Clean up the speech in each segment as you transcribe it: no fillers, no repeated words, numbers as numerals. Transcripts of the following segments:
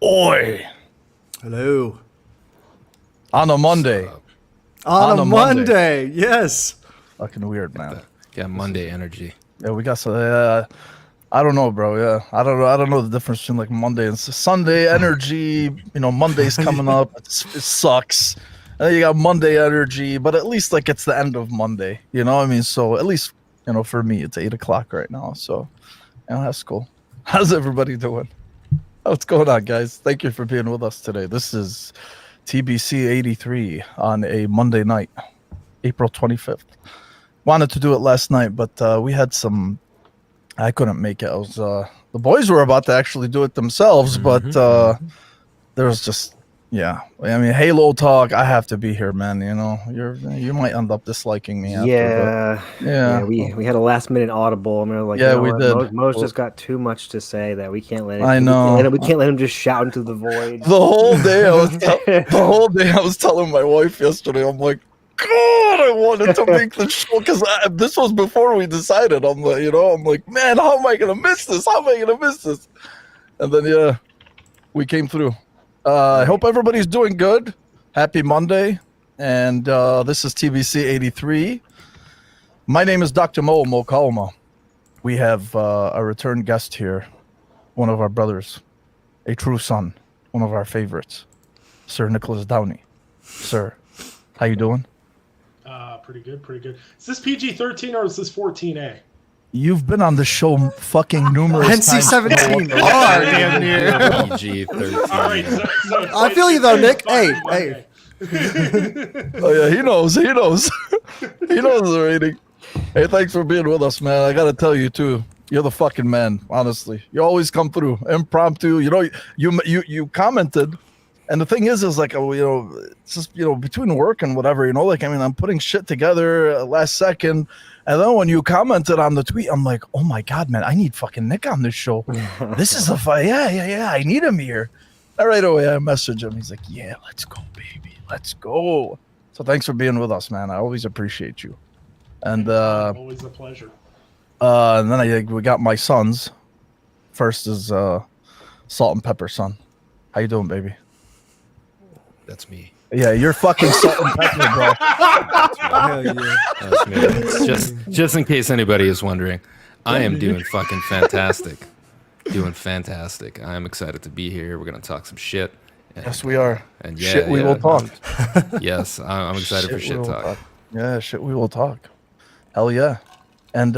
Oi! Hello. On a Monday. On a Monday, yes. Fucking weird, man. Got Monday energy. Yeah, we got some. I don't know, bro. Yeah, I don't know the difference between like Monday and Sunday energy. You know, Monday's coming up. It sucks. And then you got Monday energy, but at least like it's the end of Monday. You know what I mean? So at least for me, it's 8:00 right now. So that's cool. How's everybody doing? What's going on, guys? Thank you for being with us today. This is TBC 83 on a Monday night, April 25th. Wanted to do it last night, but we had some. I couldn't make it. I was the boys were about to actually do it themselves, but there was just I mean, Halo talk. I have to be here, man. You might end up disliking me. After, yeah. We had a last minute audible, and we were like, we did. Mo's just got too much to say that we can't let him. I know. We can't let him just shout into the void. The whole day I was telling my wife yesterday. I'm like, God, I wanted to make the show because this was before we decided. I'm like, man, how am I gonna miss this? And then we came through. I hope everybody's doing good. Happy Monday, and this is TBC 83. My name is Dr. Mo Kalma. We have a return guest here, one of our brothers, a true son, one of our favorites, Sir Nicholas Downey. Sir, how you doing? Pretty good. Is this PG-13 or is this 14A? You've been on the show fucking numerous times. NC-17 are damn near. PG-13. All right, so I feel you though, Nick. Hey. Oh yeah, he knows. He knows the rating. Hey, thanks for being with us, man. I gotta tell you too, you're the fucking man. Honestly, you always come through impromptu. You commented. And the thing is like, it's just, between work and whatever, I'm putting shit together last second. And then when you commented on the tweet, I'm like, oh my God, man, I need fucking Nick on this show. This is I need him here. And right away, I messaged him. He's like, yeah, let's go, baby. Let's go. So thanks for being with us, man. I always appreciate you. And always a pleasure. And then we got my sons. First is Salt and Pepper son. How you doing, baby? That's me. Yeah, you're fucking Salt and Pepper, bro. Hell yeah. That's me. It's just in case anybody is wondering, I am doing fucking fantastic. I'm excited to be here. We're gonna talk some shit. Yes, we are. And shit, we will talk. Yes, I'm excited for shit talk. Yeah, shit, we will talk. Hell yeah. And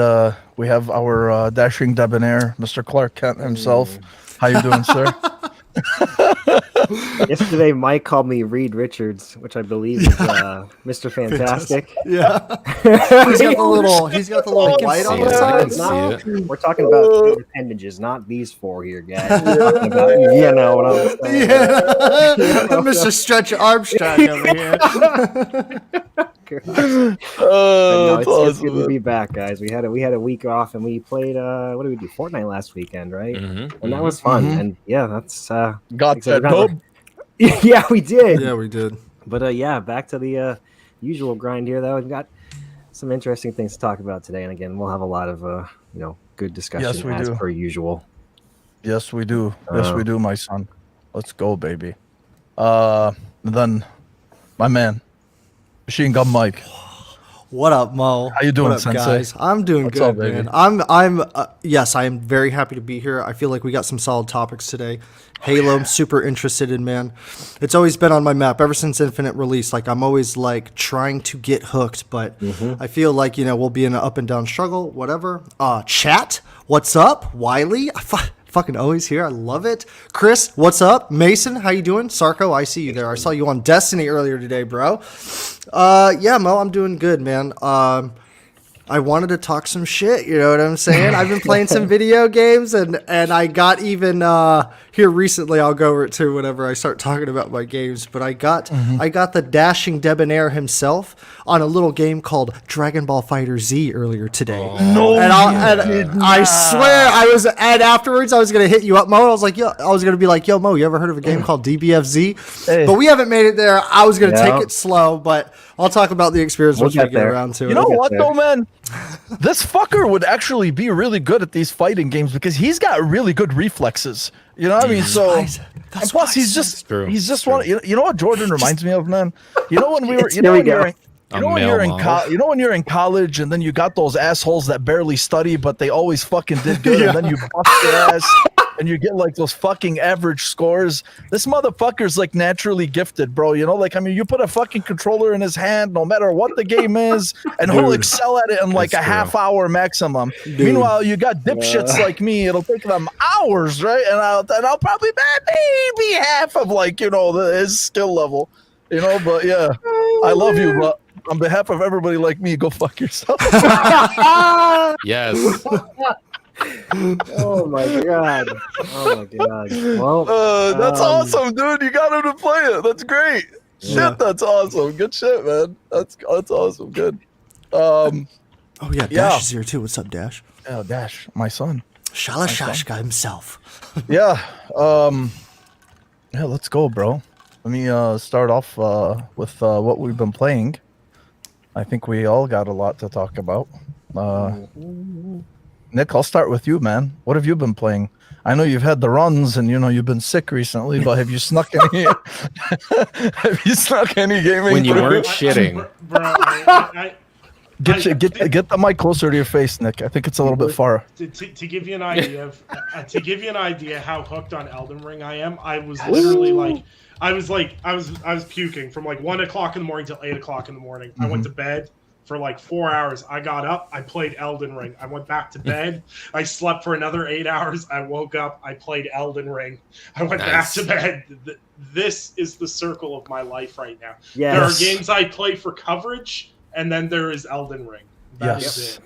we have our dashing debonair, Mr. Clark Kent himself. How you doing, sir? Yesterday, Mike called me Reed Richards, which I believe is Mr. Fantastic. Yeah. he's got the little light on the side. We're talking about two appendages, not these four here, guys. We're talking about, what I'm saying. Yeah. Mr. Stretch Armstrong over here. It's good to be back, guys. We had a week off and we played what did we do? Fortnite last weekend, right? And that was fun. And that's got that dope. Yeah, we did. Yeah, we did. But back to the usual grind here. Though we've got some interesting things to talk about today, and again, we'll have a lot of good discussion as per usual. Yes, we do. Yes, we do, my son. Let's go, baby. Then, my man, Machine Gun Mike. What up, Mo? How you doing, what up, Sensei? Guys? I'm doing What's good, up, baby? man. Yes, I am very happy to be here. I feel like we got some solid topics today. Halo, I'm super interested in, man. It's always been on my map ever since Infinite release. Like, I'm always like trying to get hooked, but I feel like we'll be in an up and down struggle, whatever. Chat, what's up? Wiley, fucking always here. I love it. Chris, what's up? Mason, how you doing? Sarko, I see you there. I saw you on Destiny earlier today, bro. Yeah, Mo, I'm doing good, man. I wanted to talk some shit, you know what I'm saying? I've been playing some video games, and I got even here recently. I'll go over it too whenever I start talking about my games. But I got the dashing debonair himself on a little game called Dragon Ball Fighter Z earlier today. I swear and afterwards I was gonna hit you up, Mo. I was gonna be like, yo, Mo, you ever heard of a game called DBFZ? Hey. But we haven't made it there. I was gonna take it slow, but I'll talk about the experience once we get around to it. You know what, though, man? this fucker would actually be really good at these fighting games because he's got really good reflexes. You know what I mean? So, and plus he's just one. You know what Jordan reminds me of, man? You know when we were, you know when you're when you're in college and then you got those assholes that barely study but they always fucking did good, and then you bust their ass and you get like those fucking average scores. This motherfucker's like naturally gifted, bro. You know, like, I mean, you put a fucking controller in his hand, no matter what the game is, and he'll excel at it in like a half hour maximum. Meanwhile, you got dipshits like me. It'll take them hours, right? And I'll probably maybe half of like, you know, his skill level. You know, but yeah, I love you, but on behalf of everybody like me, go fuck yourself. Yes. Oh my god! Oh my god! Well, that's awesome, dude. You got him to play it. That's great. Yeah. Shit, that's awesome. Good shit, man. That's awesome. Good. Oh yeah, Dash is here too. What's up, Dash? Yeah, Dash, my son. Shalashashka himself. Yeah. Yeah. Let's go, bro. Let me start off with what we've been playing. I think we all got a lot to talk about. Nick, I'll start with you, man. What have you been playing? I know you've had the runs and you know you've been sick recently, but have you snuck any? Have you snuck any gaming? When you weren't shitting, Get the mic closer to your face, Nick. I think it's a little bit far. To give you an idea of how hooked on Elden Ring I am, I was literally I was puking from like 1 o'clock in the morning till 8 o'clock in the morning. I went to bed for like 4 hours. I got up, I played Elden Ring. I went back to bed. I slept for another 8 hours. I woke up, I played Elden Ring. I went back to bed. This is the circle of my life right now. Yes. There are games I play for coverage, and then there is Elden Ring. That is it.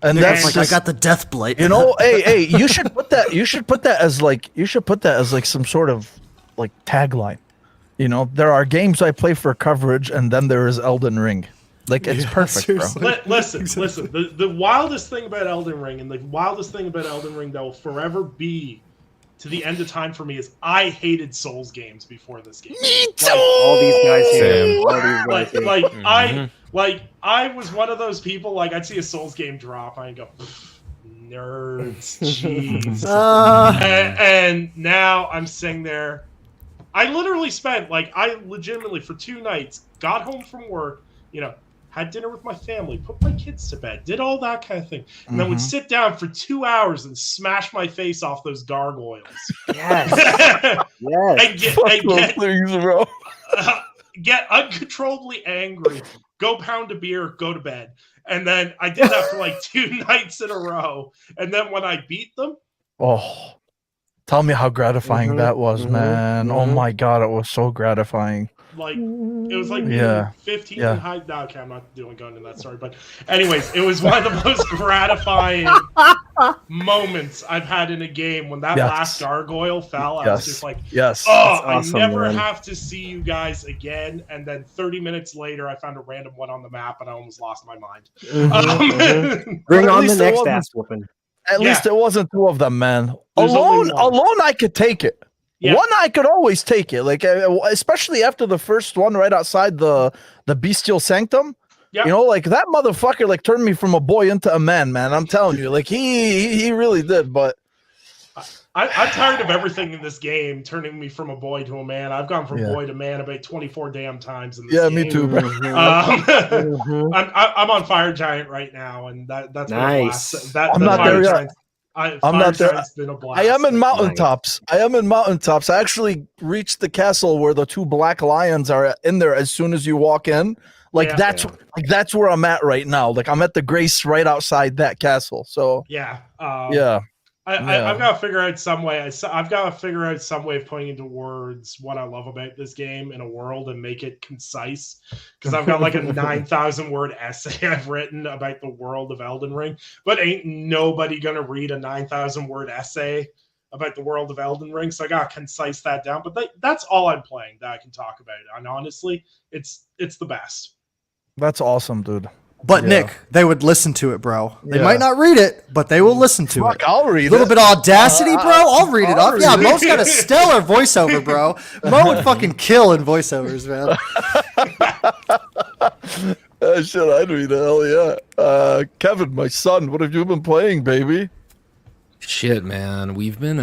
And that's like, I got the death blade. You know, hey, you should put that as like some sort of like tagline. You know, there are games I play for coverage, and then there is Elden Ring. Like, it's perfect, seriously. Bro. Listen. The wildest thing about Elden Ring, and the wildest thing about Elden Ring that will forever be to the end of time for me, is I hated Souls games before this game. Me too. All these guys here. I was one of those people. Like, I'd see a Souls game drop, I'd go, nerds, jeez. And now I'm sitting there. I literally spent I legitimately for 2 nights got home from work, you know, had dinner with my family, put my kids to bed, did all that kind of thing, and then would sit down for 2 hours and smash my face off those gargoyles. Yes. Get uncontrollably angry, go pound a beer, go to bed. And then I did that for like 2 nights in a row. And then when I beat them, tell me how gratifying that was, man. Oh my god, it was so gratifying. Like, it was like 15 and high. No, okay, I'm not going into that story. But anyways, it was one of the most gratifying moments I've had in a game. When that last gargoyle fell, I was just like, awesome, I never have to see you guys again. And then 30 minutes later, I found a random one on the map, and I almost lost my mind. Bring on the next ass whooping. At least it wasn't 2 of them, man. Alone, I could take it. Yeah. One, I could always take it. Like, especially after the first one, right outside the bestial sanctum. Yep. You know, like that motherfucker, like turned me from a boy into a man. I'm telling you, like he really did. But I'm tired of everything in this game turning me from a boy to a man. I've gone from boy to man about 24 damn times in this game. Me too, bro. I'm on Fire Giant right now, and that's nice. I'm not there yet. I'm not there. Been a blast. I am in mountaintops. I actually reached the castle where the 2 black lions are in there as soon as you walk in. That's where I'm at right now. Like, I'm at the Grace right outside that castle. So I've got to figure out some way. I've got to figure out some way of putting into words what I love about this game in a world and make it concise. Because I've got like a 9,000 word essay I've written about the world of Elden Ring, but ain't nobody gonna read a 9,000 word essay about the world of Elden Ring. So I got to concise that down. But that's all I'm playing that I can talk about. And honestly, it's the best. That's awesome, dude. But Nick, they would listen to it, bro. They might not read it, but they will listen to it. I'll read it. A little bit of audacity, bro. I'll read it off. Yeah, Mo's got a stellar voiceover, bro. Mo would fucking kill in voiceovers, man. Shit, I do. Hell yeah. Kevin, my son, what have you been playing, baby? Shit, man, we've been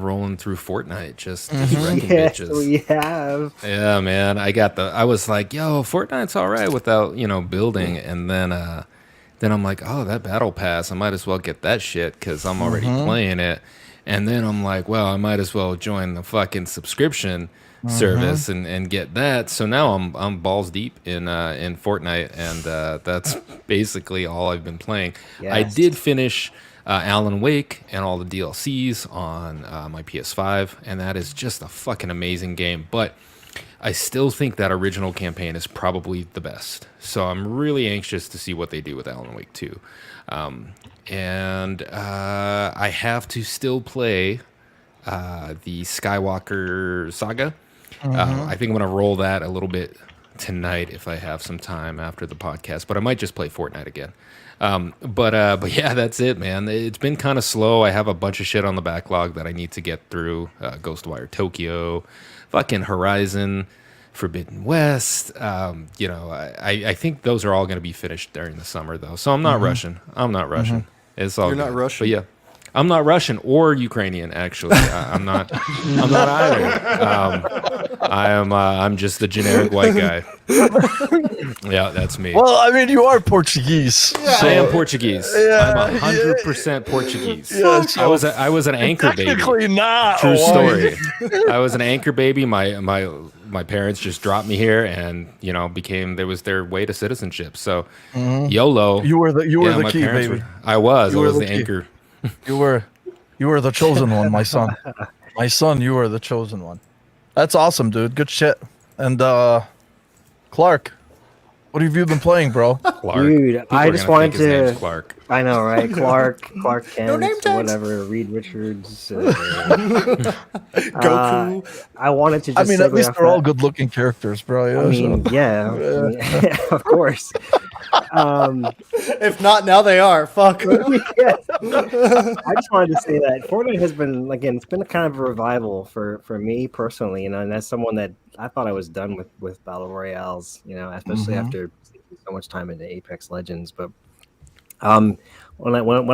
rolling through Fortnite, just wrecking Yes, bitches. we have. Yeah, man, I was like, yo, Fortnite's all right without building, and then I'm like, oh, that battle pass, I might as well get that shit because I'm already playing it, and then I'm like, well, I might as well join the fucking subscription service and get that. So now I'm balls deep in Fortnite, and that's basically all I've been playing. I Yes. did finish Alan Wake and all the DLCs on my PS5, and that is just a fucking amazing game. But I still think that original campaign is probably the best. So I'm really anxious to see what they do with Alan Wake 2. And I have to still play the Skywalker Saga. I think I'm going to roll that a little bit tonight if I have some time after the podcast, but I might just play Fortnite again. But yeah, that's it, man. It's been kind of slow. I have a bunch of shit on the backlog that I need to get through. Ghostwire Tokyo, fucking Horizon, Forbidden West. I think those are all going to be finished during the summer, though. So I'm not rushing. It's all You're good. not Russian? But yeah. I'm not Russian or Ukrainian, actually. I'm not. I'm not either. I'm just a generic white guy. Yeah, that's me. Well, I mean, you are Portuguese. I am Portuguese. Yeah, I'm 100% Portuguese. Yeah, so I was an anchor baby. technically not. True white. story. I was an anchor baby. My parents just dropped me here, and there was their way to citizenship. So YOLO. You were the my key, parents baby. I was You were the the key. anchor. You were the chosen one, my son. My son, you were the chosen one. That's awesome, dude. Good shit. And Clark, what have you been playing, bro? Clark. Dude, People I are just gonna wanted think his name's to. Clark. I know, right? Clark Kent, name tags. whatever. Reed Richards. Goku. I wanted to. Just I mean, at segue least off they're all that. good-looking characters, bro. Yeah, I mean, so- yeah, of course. If not, now they are. Fuck. Yes. I just wanted to say that Fortnite has been, again, it's been a kind of a revival for me personally, and as someone that I thought I was done with battle royales, especially after so much time into Apex Legends. But when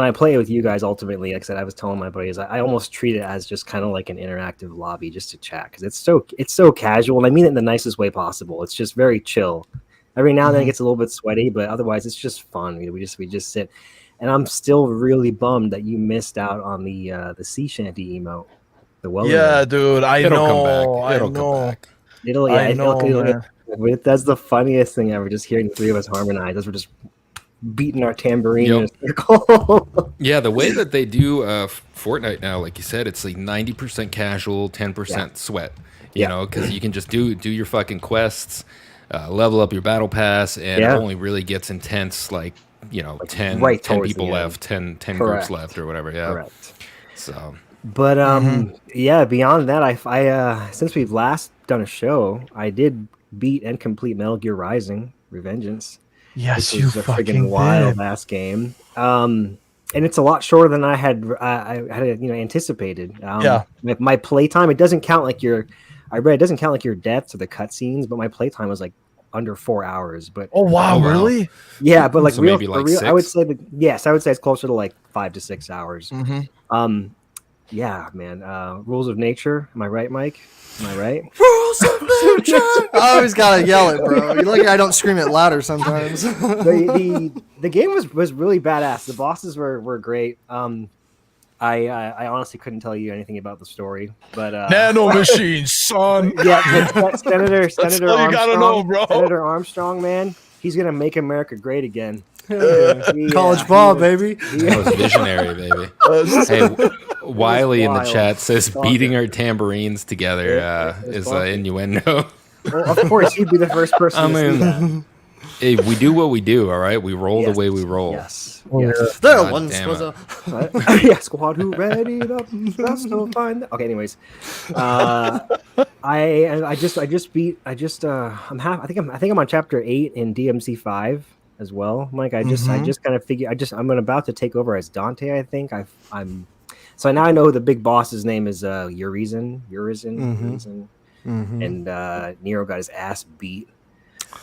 I play with you guys, ultimately, like I said, I was telling my buddies, I almost treat it as just kind of like an interactive lobby just to chat because it's so casual, and I mean it in the nicest way possible. It's just very chill. Every now and then it gets a little bit sweaty, but otherwise it's just fun. We just sit, and I'm still really bummed that you missed out on the sea shanty emote. yeah, dude. It'll come back. It'll come back. That's the funniest thing ever. Just hearing the three of us harmonize as we're just beating our tambourine in a circle. Yeah, the way that they do Fortnite now, like you said, it's like 90% casual, 10% sweat. You know, because you can just do your fucking quests. Level up your battle pass, and it only really gets intense, like 10 people left, 10 groups left, or whatever. Yeah. Correct. So. But yeah, beyond that, I since we've last done a show, I did beat and complete Metal Gear Rising: Revengeance. Yes, which you is a fucking friggin' wild did. ass game. And it's a lot shorter than I had anticipated. My playtime, it doesn't count like your. I read it doesn't count like your deaths or the cutscenes, but my playtime was like under 4 hours. But Oh wow, really? yeah, but like So real, maybe like for real, I 6? would say that yes, I would say it's closer to like 5 to 6 hours. Mm-hmm. Yeah, man. Rules of Nature. Am I right, Mike? Am I right? Rules of nature. I always gotta yell it, bro. You're lucky I don't scream it louder sometimes. The game was really badass. The bosses were great. I honestly couldn't tell you anything about the story, but Nano machines, son. yeah, Senator That's all you Armstrong, gotta know, bro. Senator Armstrong, man, he's gonna make America great again. College ball, baby. That was visionary, baby. Hey, Wiley in the wild. chat says It's beating our tambourines together is an innuendo. Well, of course, he'd be the first person to see that. Hey, we do what we do, all right? We roll the way we roll. Yes. There God once damn was it. a. Yeah, squad who ready up, best to find. Okay, anyways, I just beat. I think I'm on chapter 8 in DMC 5 as well. Mike, I just kind of figure I'm about to take over as Dante. I think I'm. So now I know the big boss's name is Urizen, and Nero got his ass beat.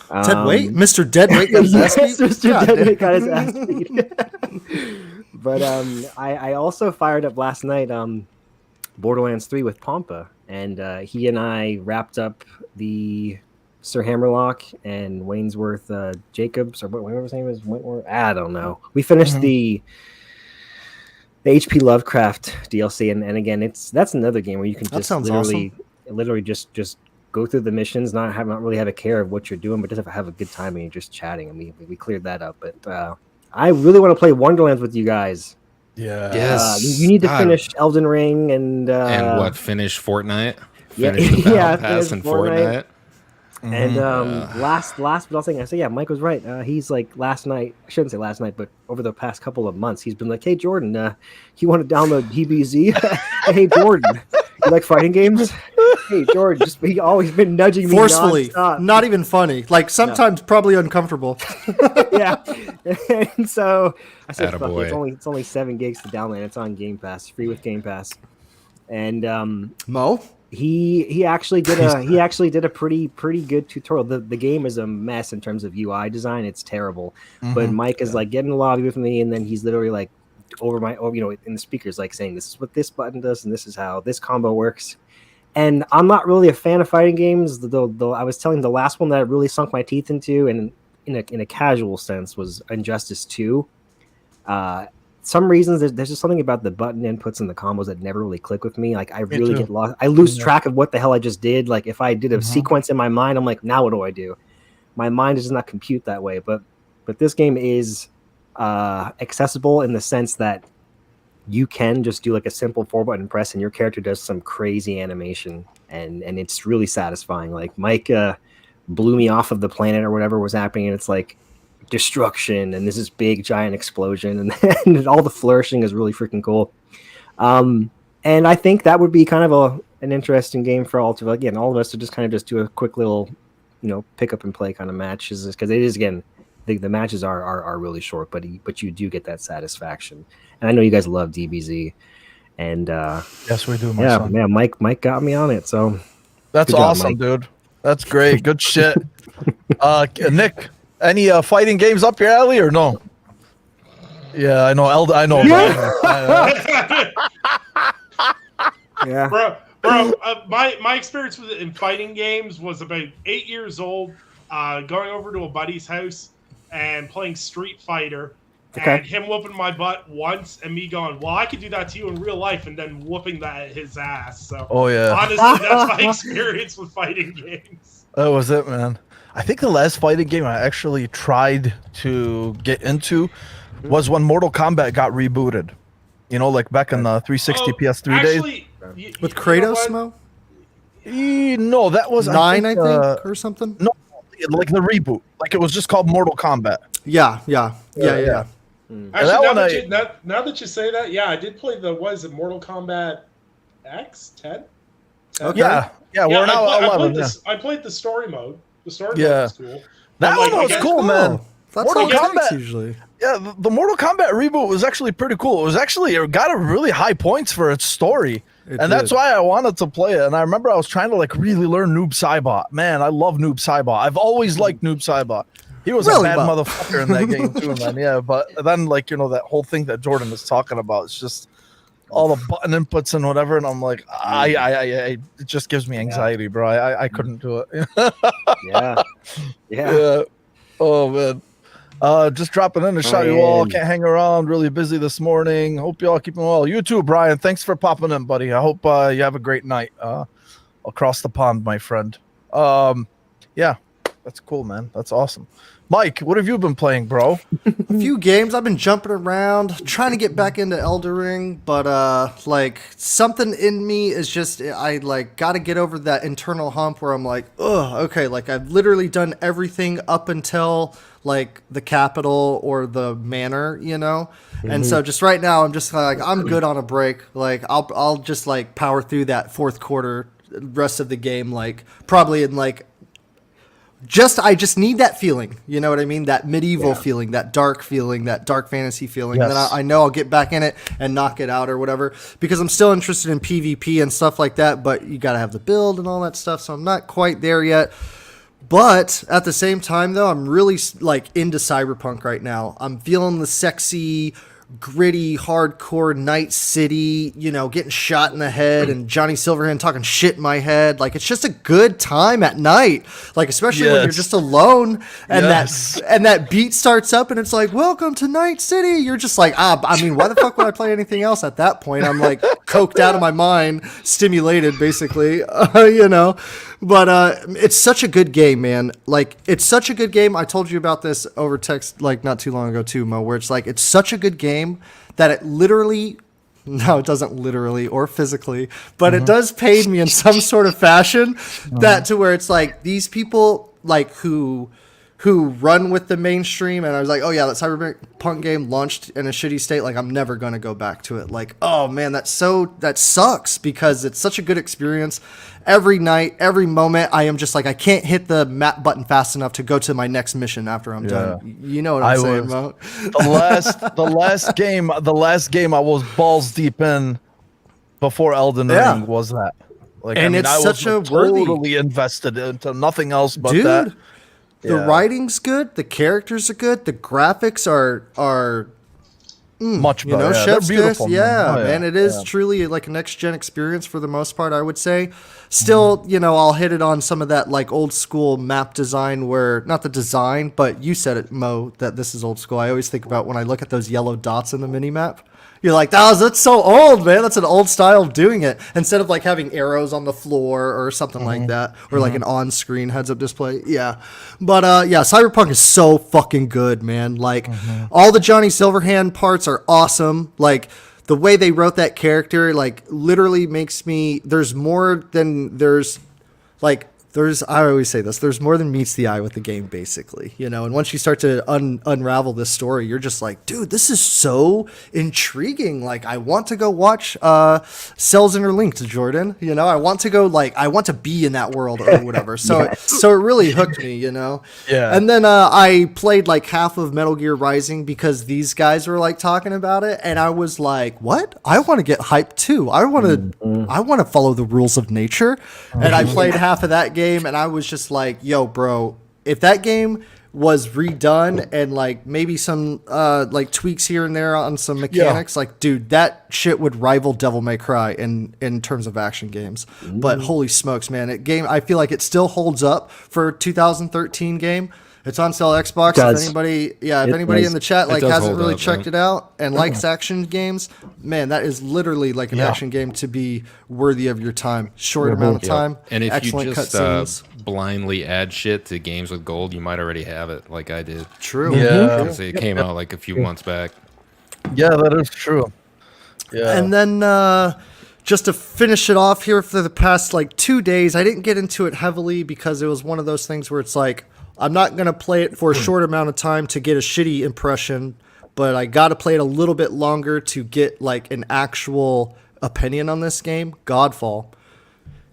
Mr. Deadweight got his ass beat? Mr. God Deadweight damn. got his ass beat. But I also fired up last night Borderlands 3 with Pompa, and he and I wrapped up the Sir Hammerlock and Wainsworth Jacobs, or whatever his name is, Wentworth. I don't know. We finished the HP Lovecraft DLC, and again, that's another game where you can just literally just go through the missions, not really have a care of what you're doing, but just have a good time and you're just chatting. And we cleared that up. But I really want to play Wonderlands with you guys. Yeah. Yes. You need to finish Elden Ring and finish Fortnite? Yeah, Finish the Battle yeah, Pass finish in Fortnite? And last but I'll say, yeah, Mike was right. He's like last night, I shouldn't say last night, but over the past couple of months, he's been like, "Hey Jordan, you want to download DBZ?" Hey Jordan, you like fighting games? Hey Jordan, he always been nudging me Forcefully, nonstop. not even funny. Like sometimes probably uncomfortable. Yeah, and so I said, "Fuck it, Attaboy. it's only 7 gigs to download. It's on Game Pass, free with Game Pass." And Mo? He actually did a pretty good tutorial. The game is a mess in terms of UI design. It's terrible. But Mike is like getting in the lobby with me, and then he's literally like in the speakers like saying, "This is what this button does, and this is how this combo works." And I'm not really a fan of fighting games. Though I was telling the last one that I really sunk my teeth into, and in a casual sense, was Injustice 2. Some reasons there's just something about the button inputs and the combos that never really click with me. Like I really get lost. I lose track of what the hell I just did. Like if I did a sequence in my mind, I'm like, now what do I do? My mind does not compute that way. But this game is accessible in the sense that you can just do like a simple 4-button press and your character does some crazy animation, and it's really satisfying. Like Mike blew me off of the planet or whatever was happening, and it's like destruction and this is big giant explosion, and all the flourishing is really freaking cool. And I think that would be kind of an interesting game for all of us to just kind of just do a quick little pick up and play kind of matches, because it is, again, the matches are really short, but you do get that satisfaction. And I know you guys love DBZ, and yes, we do. Yeah, Mike got me on it, so that's good job, awesome, Mike. dude. That's great. Good shit. Nick, any fighting games up your alley or no? Yeah, I know. I know. Yeah. Bro, my experience with it in fighting games was about 8 years old, going over to a buddy's house and playing Street Fighter, and him whooping my butt once, and me going, "Well, I could do that to you in real life," and then whooping his ass. So, honestly, that's my experience with fighting games. That was it, man. I think the last fighting game I actually tried to get into was when Mortal Kombat got rebooted. Like back in the 360 PS3 days. With Kratos, Mo? No, that was 9, I think, or something. No, like the reboot. Like it was just called Mortal Kombat. Yeah. Actually, now that you say that, yeah, I did play Mortal Kombat X 10. Okay. Yeah, we're now 11. I played the story mode. The story mode was cool. That one was cool, man. That's Mortal all it takes Kombat usually. Yeah, the Mortal Kombat reboot was actually pretty cool. It got a really high points for its story. That's why I wanted to play it. And I remember I was trying to like really learn Noob Saibot. Man, I love Noob Saibot. I've always liked Noob Saibot. He was a bad motherfucker in that game too, man. Yeah, but then like that whole thing that Jordan is talking about, it's just all the button inputs and whatever, and I'm like, it just gives me anxiety, bro. I couldn't do it. Yeah. Oh man. Just dropping in to shout you all. Can't hang around. Really busy this morning. Hope you all keeping well. You too, Brian. Thanks for popping in, buddy. I hope you have a great night across the pond, my friend. Yeah, that's cool, man. That's awesome. Mike, what have you been playing, bro? A few games. I've been jumping around, trying to get back into Elden Ring, but like something in me is just I like got to get over that internal hump where I'm like, okay, like I've literally done everything up until like the capital or the manor, And so just right now I'm just like I'm good on a break. Like I'll just like power through that fourth quarter, rest of the game, like probably in like I just need that feeling, you know what I mean? That medieval feeling, that dark fantasy feeling. Yes. And then I know I'll get back in it and knock it out or whatever, because I'm still interested in PvP and stuff like that, but you got to have the build and all that stuff. So I'm not quite there yet. But at the same time, though, I'm really like into cyberpunk right now. I'm feeling the sexy, gritty, hardcore Night City, getting shot in the head and Johnny Silverhand talking shit in my head. Like, it's just a good time at night. Like, especially when you're just alone and that beat starts up and it's like, welcome to Night City. You're just like, I mean, why the fuck would I play anything else at that point? I'm like coked out of my mind, stimulated basically, But it's such a good game, man. Like, it's such a good game. I told you about this over text, like, not too long ago, too, Mo, where it's like, it's such a good game that it literally, no, it doesn't literally or physically, but it does pain me in some sort of fashion that to where it's like, these people, like, who run with the mainstream, and I was like, oh yeah, that cyberpunk game launched in a shitty state, like I'm never gonna go back to it. Like, oh man, that sucks because it's such a good experience. Every night, every moment, I am just like, I can't hit the map button fast enough to go to my next mission after I'm done. You know what I'm saying, Mo? The last game I was balls deep in before Elden Ring was that. Like, and I such was totally invested into nothing else but that. The writing's good, the characters are good, the graphics are much better. Chef's They're beautiful, kiss. Man. It is truly like a next gen experience for the most part, I would say. Still, I'll hit it on some of that like old school map design where, not the design, but you said it, Mo, that this is old school. I always think about when I look at those yellow dots in the mini map. You're like, that's so old, man. That's an old style of doing it. Instead of like having arrows on the floor or something like that, or like an on-screen heads-up display. Yeah. But Cyberpunk is so fucking good, man. Like, all the Johnny Silverhand parts are awesome. Like, the way they wrote that character, like, literally makes me, I always say this, there's more than meets the eye with the game, basically, and once you start to unravel this story, you're just like, dude, this is so intriguing. Like, I want to go watch Cells Interlinked, Jordan, I want to go, like, I want to be in that world or whatever. So, so it really hooked me, Yeah. And then I played like half of Metal Gear Rising because these guys were like talking about it. And I was like, what? I want to get hyped too. I want to follow the rules of nature. And I played half of that game. And I was just like, yo, bro, if that game was redone and like maybe some like tweaks here and there on some mechanics, like, dude, that shit would rival Devil May Cry in terms of action games. But holy smokes, man, I feel like it still holds up for a 2013 game. It's on sale Xbox. If anybody in the chat like hasn't really checked it out and likes action games, man, that is literally like an action game to be worthy of your time. Short amount of time, and if excellent you cutscenes. just blindly add shit to games with gold, you might already have it, like I did. True. Yeah. Because it came out like a few months back. Yeah, that is true. Yeah. And then just to finish it off here, for the past like 2 days, I didn't get into it heavily because it was one of those things where it's like, I'm not going to play it for a short amount of time to get a shitty impression, but I got to play it a little bit longer to get like an actual opinion on this game. Godfall.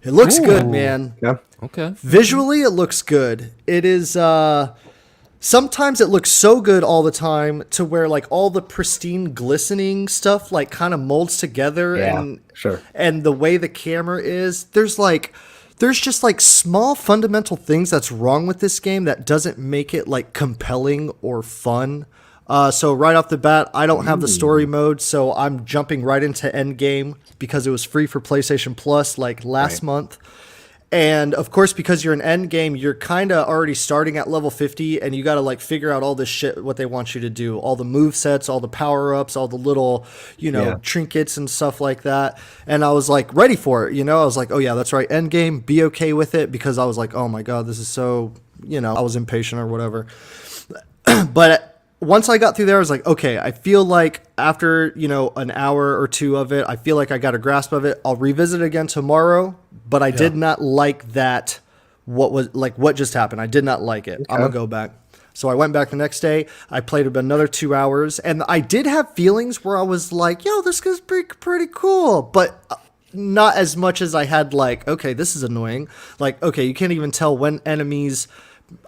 It looks good, man. Yeah. Okay. Visually, it looks good. It is, sometimes it looks so good all the time to where like all the pristine glistening stuff like kind of molds together. And the way the camera is, there's just like small fundamental things that's wrong with this game that doesn't make it like compelling or fun. So right off the bat, I don't have the story mode, so I'm jumping right into Endgame because it was free for PlayStation Plus like last month. And of course, because you're in Endgame, you're kind of already starting at level 50 and you got to like figure out all this shit, what they want you to do, all the move sets, all the power ups, all the little, trinkets and stuff like that. And I was like ready for it. I was like, oh yeah, that's right. Endgame, be okay with it, because I was like, oh my God, this is so, I was impatient or whatever. But once I got through there, I was like, okay, I feel like after, an hour or two of it, I feel like I got a grasp of it. I'll revisit it again tomorrow, but I did not like that. What just happened? I did not like it. Okay. I'm going to go back. So I went back the next day. I played another 2 hours, and I did have feelings where I was like, yo, this is pretty cool, but not as much as I had like, okay, this is annoying. Like, okay, you can't even tell when enemies...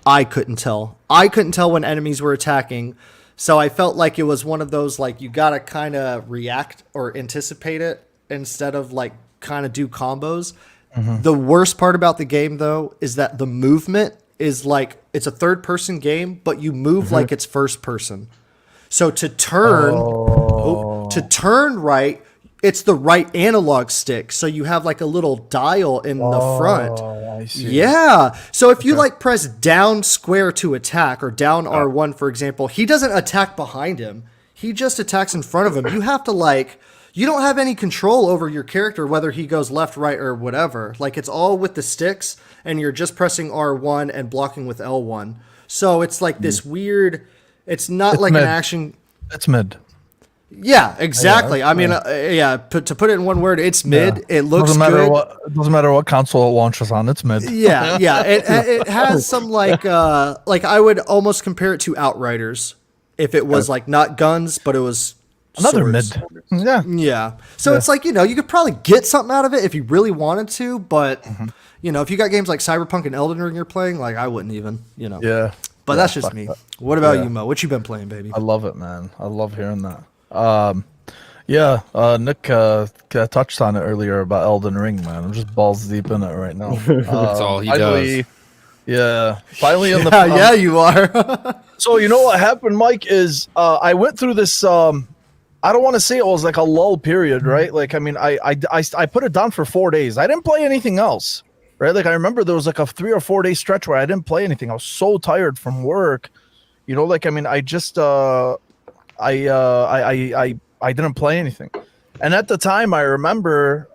I couldn't tell when enemies were attacking. So I felt like it was one of those, like, you got to kind of react or anticipate it instead of like kind of do combos. The worst part about the game though, is that the movement is like it's a third person game, but you move like it's first person. So to turn right, it's the right analog stick. So you have like a little dial in the front. I see. Yeah. So if you like press down square to attack or down R1, for example, he doesn't attack behind him. He just attacks in front of him. You have to like, you don't have any control over your character, whether he goes left, right, or whatever. Like it's all with the sticks and you're just pressing R1 and blocking with L1. So it's like this weird, it's not like mid. an action. It's mid. Yeah, exactly. I mean, to put it in one word, it's mid. Yeah. It looks doesn't matter good. It doesn't matter what console it launches on. It's mid. Yeah. It has some like I would almost compare it to Outriders if it was like not guns, but it was Another swords. mid. Yeah. Yeah. So it's like, you could probably get something out of it if you really wanted to, but if you got games like Cyberpunk and Elden Ring you're playing, like I wouldn't even, Yeah. But that's just fuck me. that. What about Yeah. you, Mo? What you been playing, baby? I love it, man. I love hearing that. Nick touched on it earlier about Elden Ring, man. I'm just balls deep in it right now. That's all he does. Yeah, finally in the Yeah, you are. So you know what happened, Mike, is I went through this I don't want to say it was like a lull period, right? Like I mean, I put it down for 4 days. I didn't play anything else, right? Like I remember there was like a 3 or 4 day stretch where I didn't play anything. I was so tired from work. Like I mean, I just I didn't play anything. And at the time I remember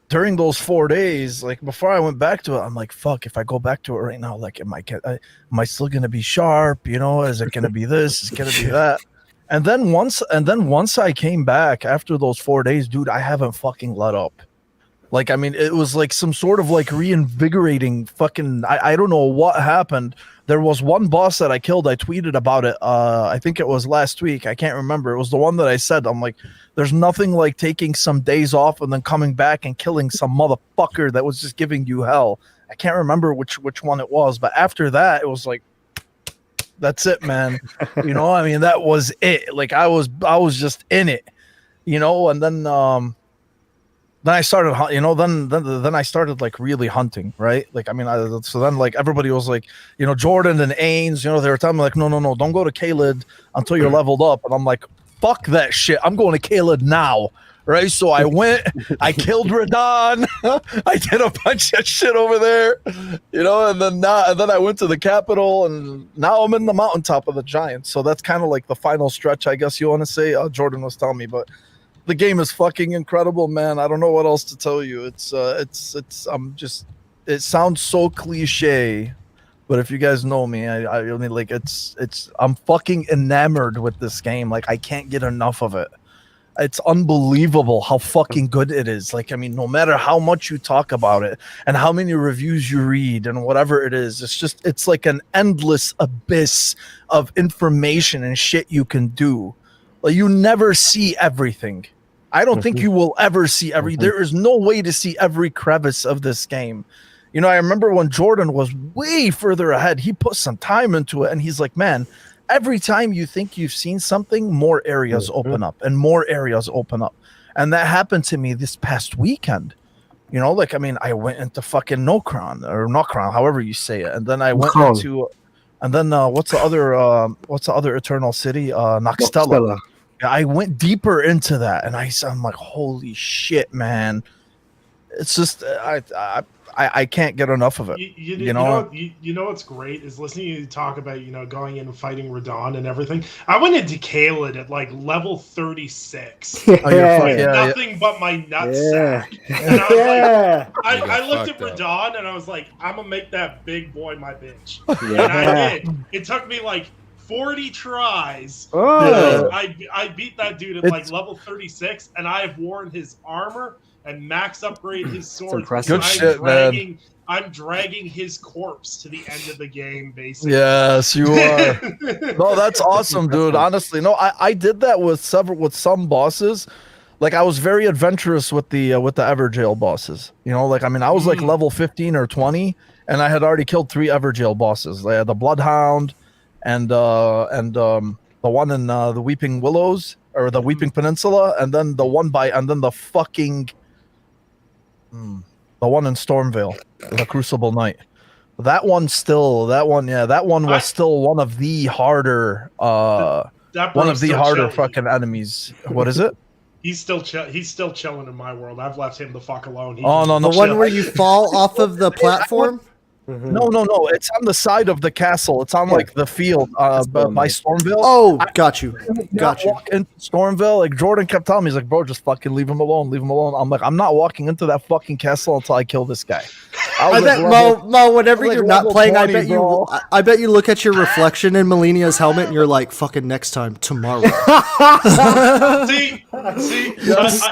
during those 4 days, like before I went back to it, I'm like, fuck, if I go back to it right now, like am I still gonna be sharp? Is it gonna be this? Is it gonna be that? And then once I came back after those 4 days, dude, I haven't fucking let up. Like, I mean, it was like some sort of like reinvigorating fucking, I don't know what happened. There was one boss that I killed. I tweeted about it. I think it was last week. I can't remember. It was the one that I said, I'm like, there's nothing like taking some days off and then coming back and killing some motherfucker that was just giving you hell. I can't remember which one it was, but after that, it was like, that's it, man. I mean, that was it. Like I was just in it, and then I started, then I started like really hunting, right? Like, I mean, so then like everybody was like, Jordan and Ains, they were telling me like, no, don't go to Kaled until you're leveled up. And I'm like, fuck that shit. I'm going to Kaled now. Right. So I went, I killed Radon. I did a bunch of shit over there, and then I went to the capital and now I'm in the mountaintop of the Giants. So that's kind of like the final stretch, I guess you want to say. Jordan was telling me, but the game is fucking incredible, man. I don't know what else to tell you. It sounds so cliche, but if you guys know me, I mean, like I'm fucking enamored with this game. Like I can't get enough of it. It's unbelievable how fucking good it is. Like, I mean, no matter how much you talk about it and how many reviews you read and whatever it is, it's like an endless abyss of information and shit you can do. Like you never see everything. I don't think you will ever see there is no way to see every crevice of this game. I remember when Jordan was way further ahead, he put some time into it and he's like, man, every time you think you've seen something, more areas open up and more areas open up. And that happened to me this past weekend. Like, I mean, I went into fucking Nokron, however you say it. And then I went into, and then what's the other Eternal City? Noxtella. Yeah, I went deeper into that and I'm like, holy shit, man. It's just, I can't get enough of it. You know what's great is listening to you talk about going in and fighting Radon and everything. I went into Kaled at like level 36. Nothing but my nutsack. And I was like, I looked at Radon and I was like, I'm gonna make that big boy my bitch. And I did. It took me like 40 tries. I beat that dude at like level 36, and I have worn his armor and max upgrade his sword. Good shit, man. I'm dragging his corpse to the end of the game, basically. Yes, you are. No, that's awesome, dude. Honestly, no, I did that with some bosses. Like I was very adventurous with the Everjail bosses. Like I mean, I was like level 15 or 20, and I had already killed 3 Everjail bosses. They had the Bloodhound, and the one in the Weeping Willows or the Weeping Peninsula, and then the one the fucking. The one in Stormvale, the Crucible Knight. That one I- was still one of the harder That one bro's of the still harder chilling. fucking enemies. What is it? He's still chilling in my world. I've left him the fuck alone. Oh, no, The no, one chill. where you fall off of the platform? No, it's on the side of the castle. It's on like the field by Stormville. Oh, got you. Not walk into Stormville. Like Jordan kept telling me, he's like, bro, just fucking leave him alone, leave him alone. I'm like, I'm not walking into that fucking castle until I kill this guy. I bet Mo, whenever like you're not level playing, 20, bro. I bet you look at your reflection in Melinia's helmet and you're like, fucking next time, tomorrow. See, Yes.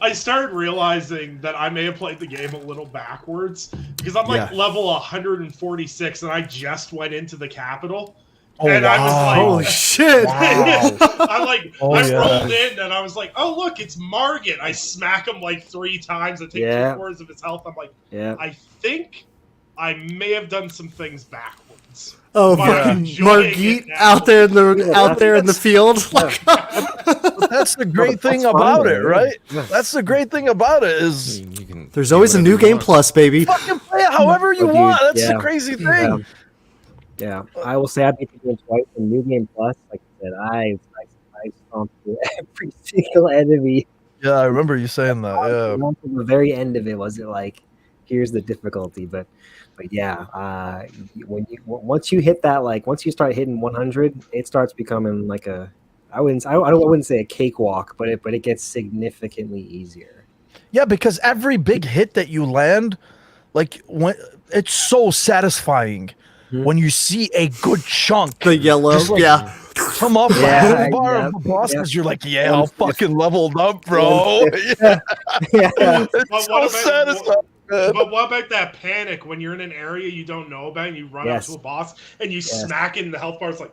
I started realizing that I may have played the game a little backwards because I'm like level 146 and I just went into the capital. Oh, and wow. I was like, Holy shit. I yeah. rolled in and I was like, oh look, it's Margit. I smack him like 3 times. I take 3/4 of his health. I'm like, I think I may have done some things backwards. Oh, But I'm fucking enjoying it Margit now. out there in the field. That's the great thing about it, right? That's the great thing about it is You can There's do always a whatever new you game want. plus, baby. fucking play it however you Oh, dude, want. That's the yeah. crazy thing. Yeah, I will say I beat the game twice in New Game Plus. Like I said, I stomped through every single enemy. Yeah, I remember you saying that. Yeah. Not to the very end of it was it like, here's the difficulty, but yeah, once you hit that, like once you start hitting 100, it starts becoming like I wouldn't say a cakewalk, but it gets significantly easier. Yeah, because every big hit that you land, like when it's so satisfying when you see a good chunk. The yellow, just, like, yeah. come up with Yeah, a bar yeah, of bosses, yeah. you're like, yeah, I'll fucking leveled up, bro. Yeah. It's But so what about- satisfying. man. But what about that panic when you're in an area you don't know about and you run up to a boss and you smack it in the health bar? It's like,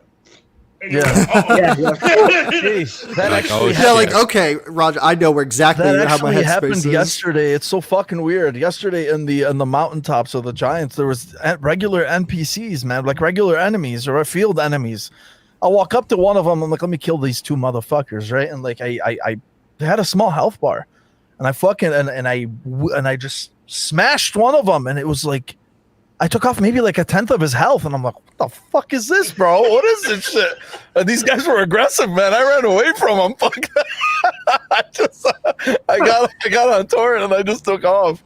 and you're like, uh-oh. Yeah. Hey, that Like, actually oh, Yeah, like, shit. okay, Roger, I know where exactly that how my actually headspace happened is. yesterday. It's so fucking weird. Yesterday in the mountaintops of the Giants, there was regular NPCs, man, like regular enemies or field enemies. I walk up to one of them. I'm like, let me kill these 2 motherfuckers, right? And like, I they had a small health bar, and I fucking and I just smashed one of them, and it was like, I took off maybe like 1/10 of his health, and I'm like, what the fuck is this, bro? What is this shit? And these guys were aggressive, man. I ran away from them. Fuck. I got on torrent and I just took off.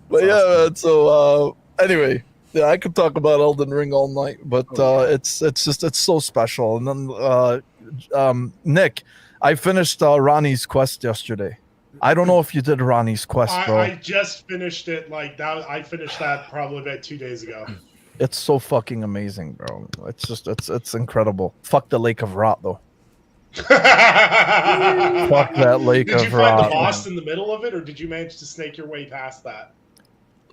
But yeah, man, so anyway, yeah, I could talk about Elden Ring all night, but it's so special. And then Nick, I finished Ronnie's quest yesterday. I don't know if you did Ronnie's quest, bro. I just finished it like that. I finished that probably about 2 days ago. It's so fucking amazing, bro. It's just it's incredible. Fuck the Lake of Rot though. Fuck that Lake Did of you find Rot. the boss in the middle of it, or did you manage to snake your way past that?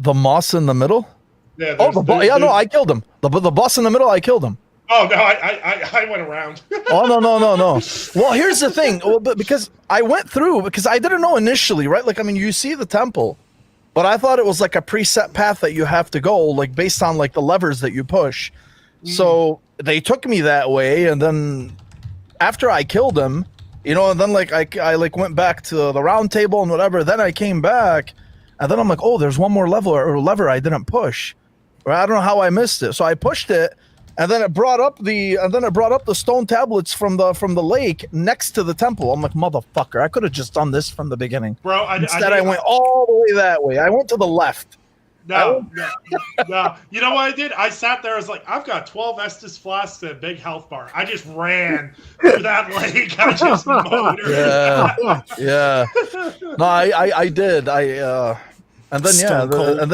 The moss in the middle? Yeah. Oh, no, I killed him. The boss in the middle, I killed him. Oh no, I went around. Oh no. Well, here's the thing. Well, but because I went through, because I didn't know initially, right? Like, I mean, you see the temple, but I thought it was like a preset path that you have to go, like based on like the levers that you push. So they took me that way, and then after I killed him, you know, and then like I like went back to the round table and whatever. Then I came back, and then I'm like, oh, there's one more lever I didn't push, or I don't know how I missed it. So I pushed it. And then it brought up the stone tablets from the lake next to the temple. I'm like, motherfucker, I could have just done this from the beginning. Bro, Instead, I went all the way that way. I went to the left. No. You know what I did? I sat there. I was like, I've got 12 Estus flasks and a big health bar. I just ran through that lake. I just motored. Yeah. No, I did. And then Stone cold. and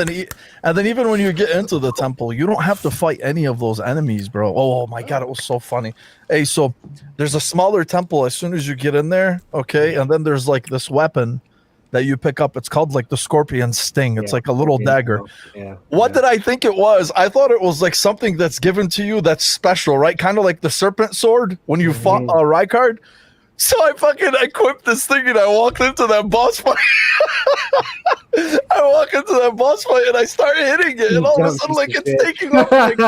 then even when you get into the temple, you don't have to fight any of those enemies, bro. Oh my god, it was so funny. Hey, so there's a smaller temple as soon as you get in there, okay? And then there's like this weapon that you pick up. It's called like the Scorpion Sting. It's like a little dagger. What did I think it was? I thought it was like something that's given to you that's special, right? Kind of like the serpent sword when you fought Rykard. So I fucking equipped this thing and I walked into that boss fight. I walk into that boss fight and I start hitting it, and all of a sudden, like, it's taking off like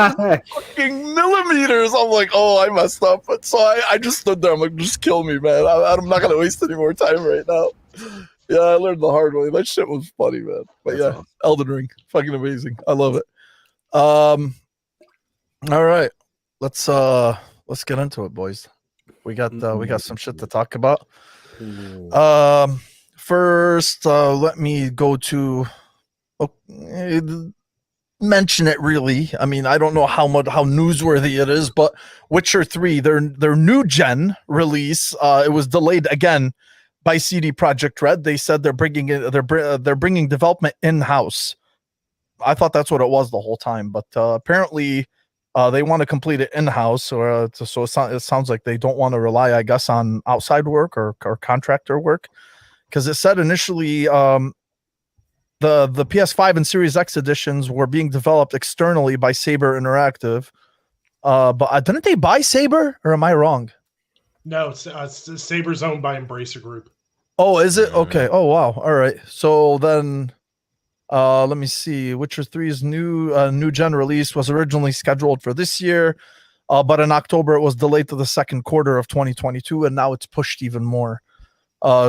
fucking millimeters. I'm like, oh, I messed up. But so I just stood there. I'm like, just kill me, man. I'm not gonna waste any more time right now. Yeah, I learned the hard way. That shit was funny, man. But yeah, Elden Ring, fucking amazing. I love it. All right, let's get into it, boys. We got some shit to talk about. First, let me go to mention it. Really, I mean, I don't know how newsworthy it is, but Witcher 3, their new gen release, it was delayed again by CD Projekt Red. They said they're bringing development in house. I thought that's what it was the whole time, but apparently they want to complete it in house, so it sounds like they don't want to rely, I guess, on outside work or contractor work, because it said initially the PS5 and Series X editions were being developed externally by Saber Interactive, but didn't they buy Saber, or am I wrong? No, Saber's owned by Embracer Group. Oh, is it? Okay. Oh, wow. All right. So then, let me see. Witcher 3's new gen release was originally scheduled for this year, but in October it was delayed to the second quarter of 2022, and now it's pushed even more.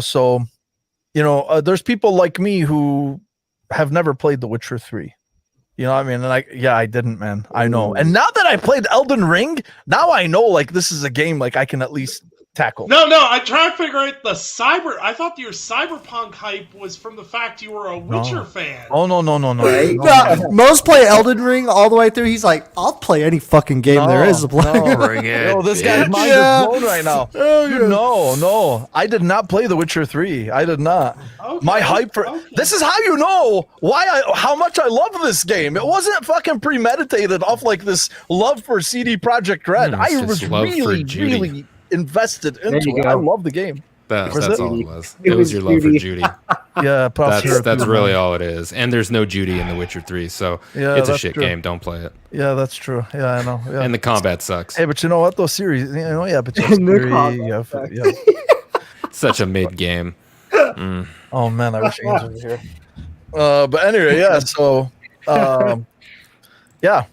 So, there's people like me who have never played The Witcher 3. You know what I mean? And I didn't, man. I know. And now that I played Elden Ring, now I know, like, this is a game, like, I can at least tackle. No, I try to figure out I thought your cyberpunk hype was from the fact you were a Witcher fan. Oh, no. Right? No, Mo's play Elden Ring all the way through. He's like, I'll play any fucking game there is to play. Bring it. Yo, this guy's mind is blown right now. No. I did not play The Witcher 3. I did not. Okay, My hype for this is how you know how much I love this game. It wasn't fucking premeditated off like this love for CD Projekt Red. I was really invested into it. I love the game. That's all it was. It was your love for Judy. Yeah, that's really all it is. And there's no Judy in The Witcher 3, so it's a shit game. Don't play it. Yeah, that's true. Yeah, I know. Yeah. And the combat sucks. Hey, but you know what? Those series, but Such a mid game. Oh man, I wish Ian's over here. But anyway, yeah. So, yeah.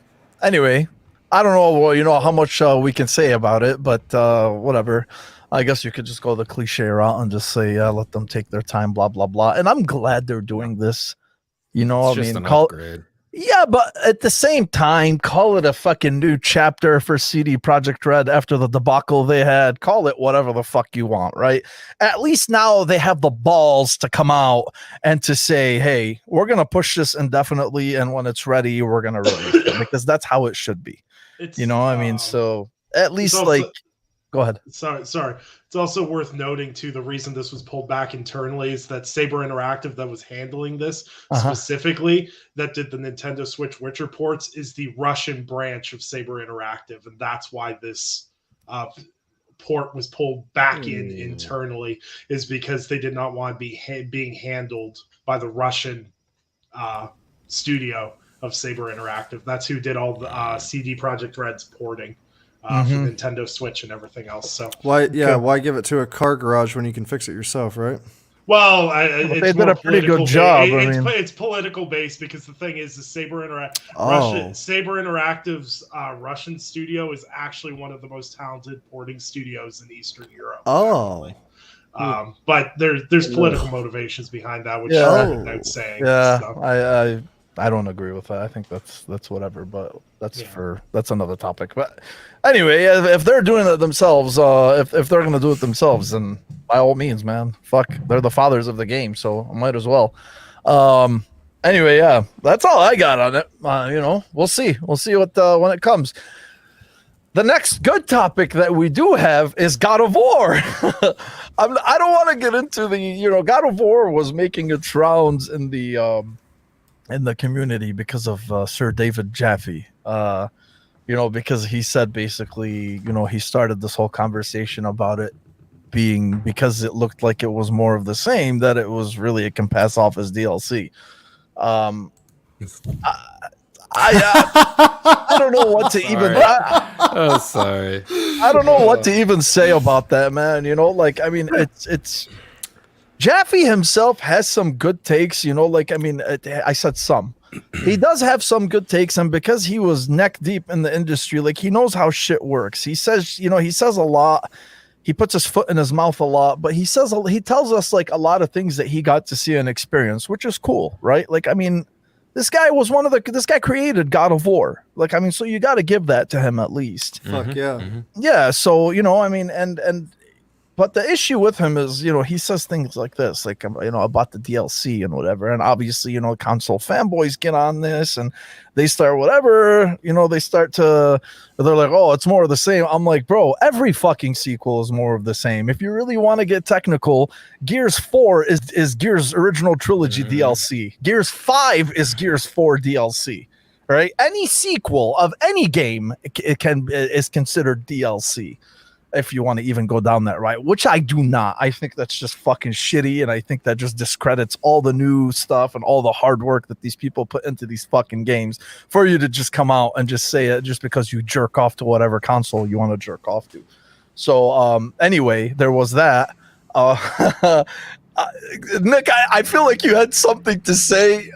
Anyway, I don't know. How much we can say about it, but whatever. I guess you could just go the cliche route and just say, let them take their time, blah blah blah. And I'm glad they're doing this. It's just an upgrade. Yeah, but at the same time, call it a fucking new chapter for CD Projekt Red after the debacle they had. Call it whatever the fuck you want, right? At least now they have the balls to come out and to say, hey, we're going to push this indefinitely, and when it's ready, we're going to release it, because that's how it should be. So at least, go ahead. Sorry. It's also worth noting, too, the reason this was pulled back internally is that Saber Interactive, that was handling this specifically, that did the Nintendo Switch Witcher ports, is the Russian branch of Saber Interactive. And that's why this port was pulled back in internally, is because they did not want to be being handled by the Russian studio of Saber Interactive. That's who did all the CD Projekt Red's porting. For Nintendo Switch and everything else. So why give it to a car garage when you can fix it yourself, right? Well, they did a pretty good job. It's political based, because the thing is, the Saber Interactive's Russian studio is actually one of the most talented porting studios in Eastern Europe. Oh. But there's political motivations behind that, which I'm saying. Yeah, so. I don't agree with that. I think that's whatever, but that's another topic. But anyway, if they're doing it themselves, if they're gonna do it themselves, then by all means, man, fuck, they're the fathers of the game, so I might as well. Anyway, yeah, that's all I got on it. We'll see what when it comes. The next good topic that we do have is God of War. I don't want to get into the God of War was making its rounds in the community because of Sir David Jaffe, because he said basically, he started this whole conversation about it being, because it looked like it was more of the same, that it was really, it can pass off as DLC. I don't know what to even. Sorry. I don't know what to even say about that, man. It's Jaffe himself has some good takes, I said some. He does have some good takes, and because he was neck deep in the industry, he knows how shit works. He says, he says a lot. He puts his foot in his mouth a lot, but he tells us a lot of things that he got to see and experience, which is cool, right? This guy was this guy created God of War. Like, I mean, so you got to give that to him at least. Fuck yeah. Yeah. So, I mean, but the issue with him is, he says things like this, like, I bought the DLC and whatever. And obviously, console fanboys get on this and they start whatever, they're like, oh, it's more of the same. I'm like, bro, every fucking sequel is more of the same. If you really want to get technical, Gears 4 is Gears original trilogy DLC. Gears 5 is Gears 4 DLC. Right? Any sequel of any game is considered DLC. If you want to even go down that right, which I do not. I think that's just fucking shitty, and I think that just discredits all the new stuff and all the hard work that these people put into these fucking games for you to just come out and just say it just because you jerk off to whatever console you want to jerk off to. So anyway, there was that. Nick, I feel like you had something to say.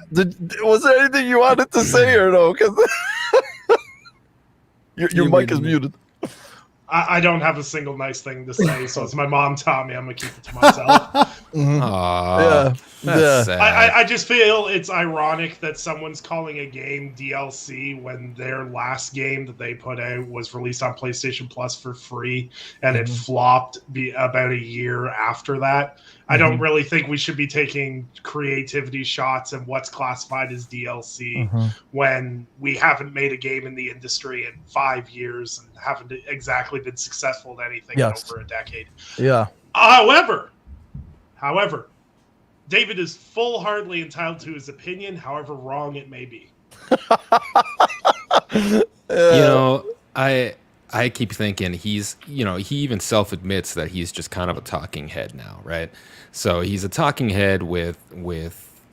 Was there anything you wanted to say or no? Because your mic is muted. I don't have a single nice thing to say, so as my mom taught me, I'm gonna keep it to myself. That's sad. I just feel it's ironic that someone's calling a game DLC when their last game that they put out was released on PlayStation Plus for free, and it flopped about a year after that. I don't really think we should be taking creativity shots and what's classified as DLC when we haven't made a game in the industry in 5 years and haven't exactly been successful at anything in over a decade. Yeah. However, David is full-heartedly entitled to his opinion, however wrong it may be. I keep thinking he even self-admits that he's just kind of a talking head now, right? So he's a talking head with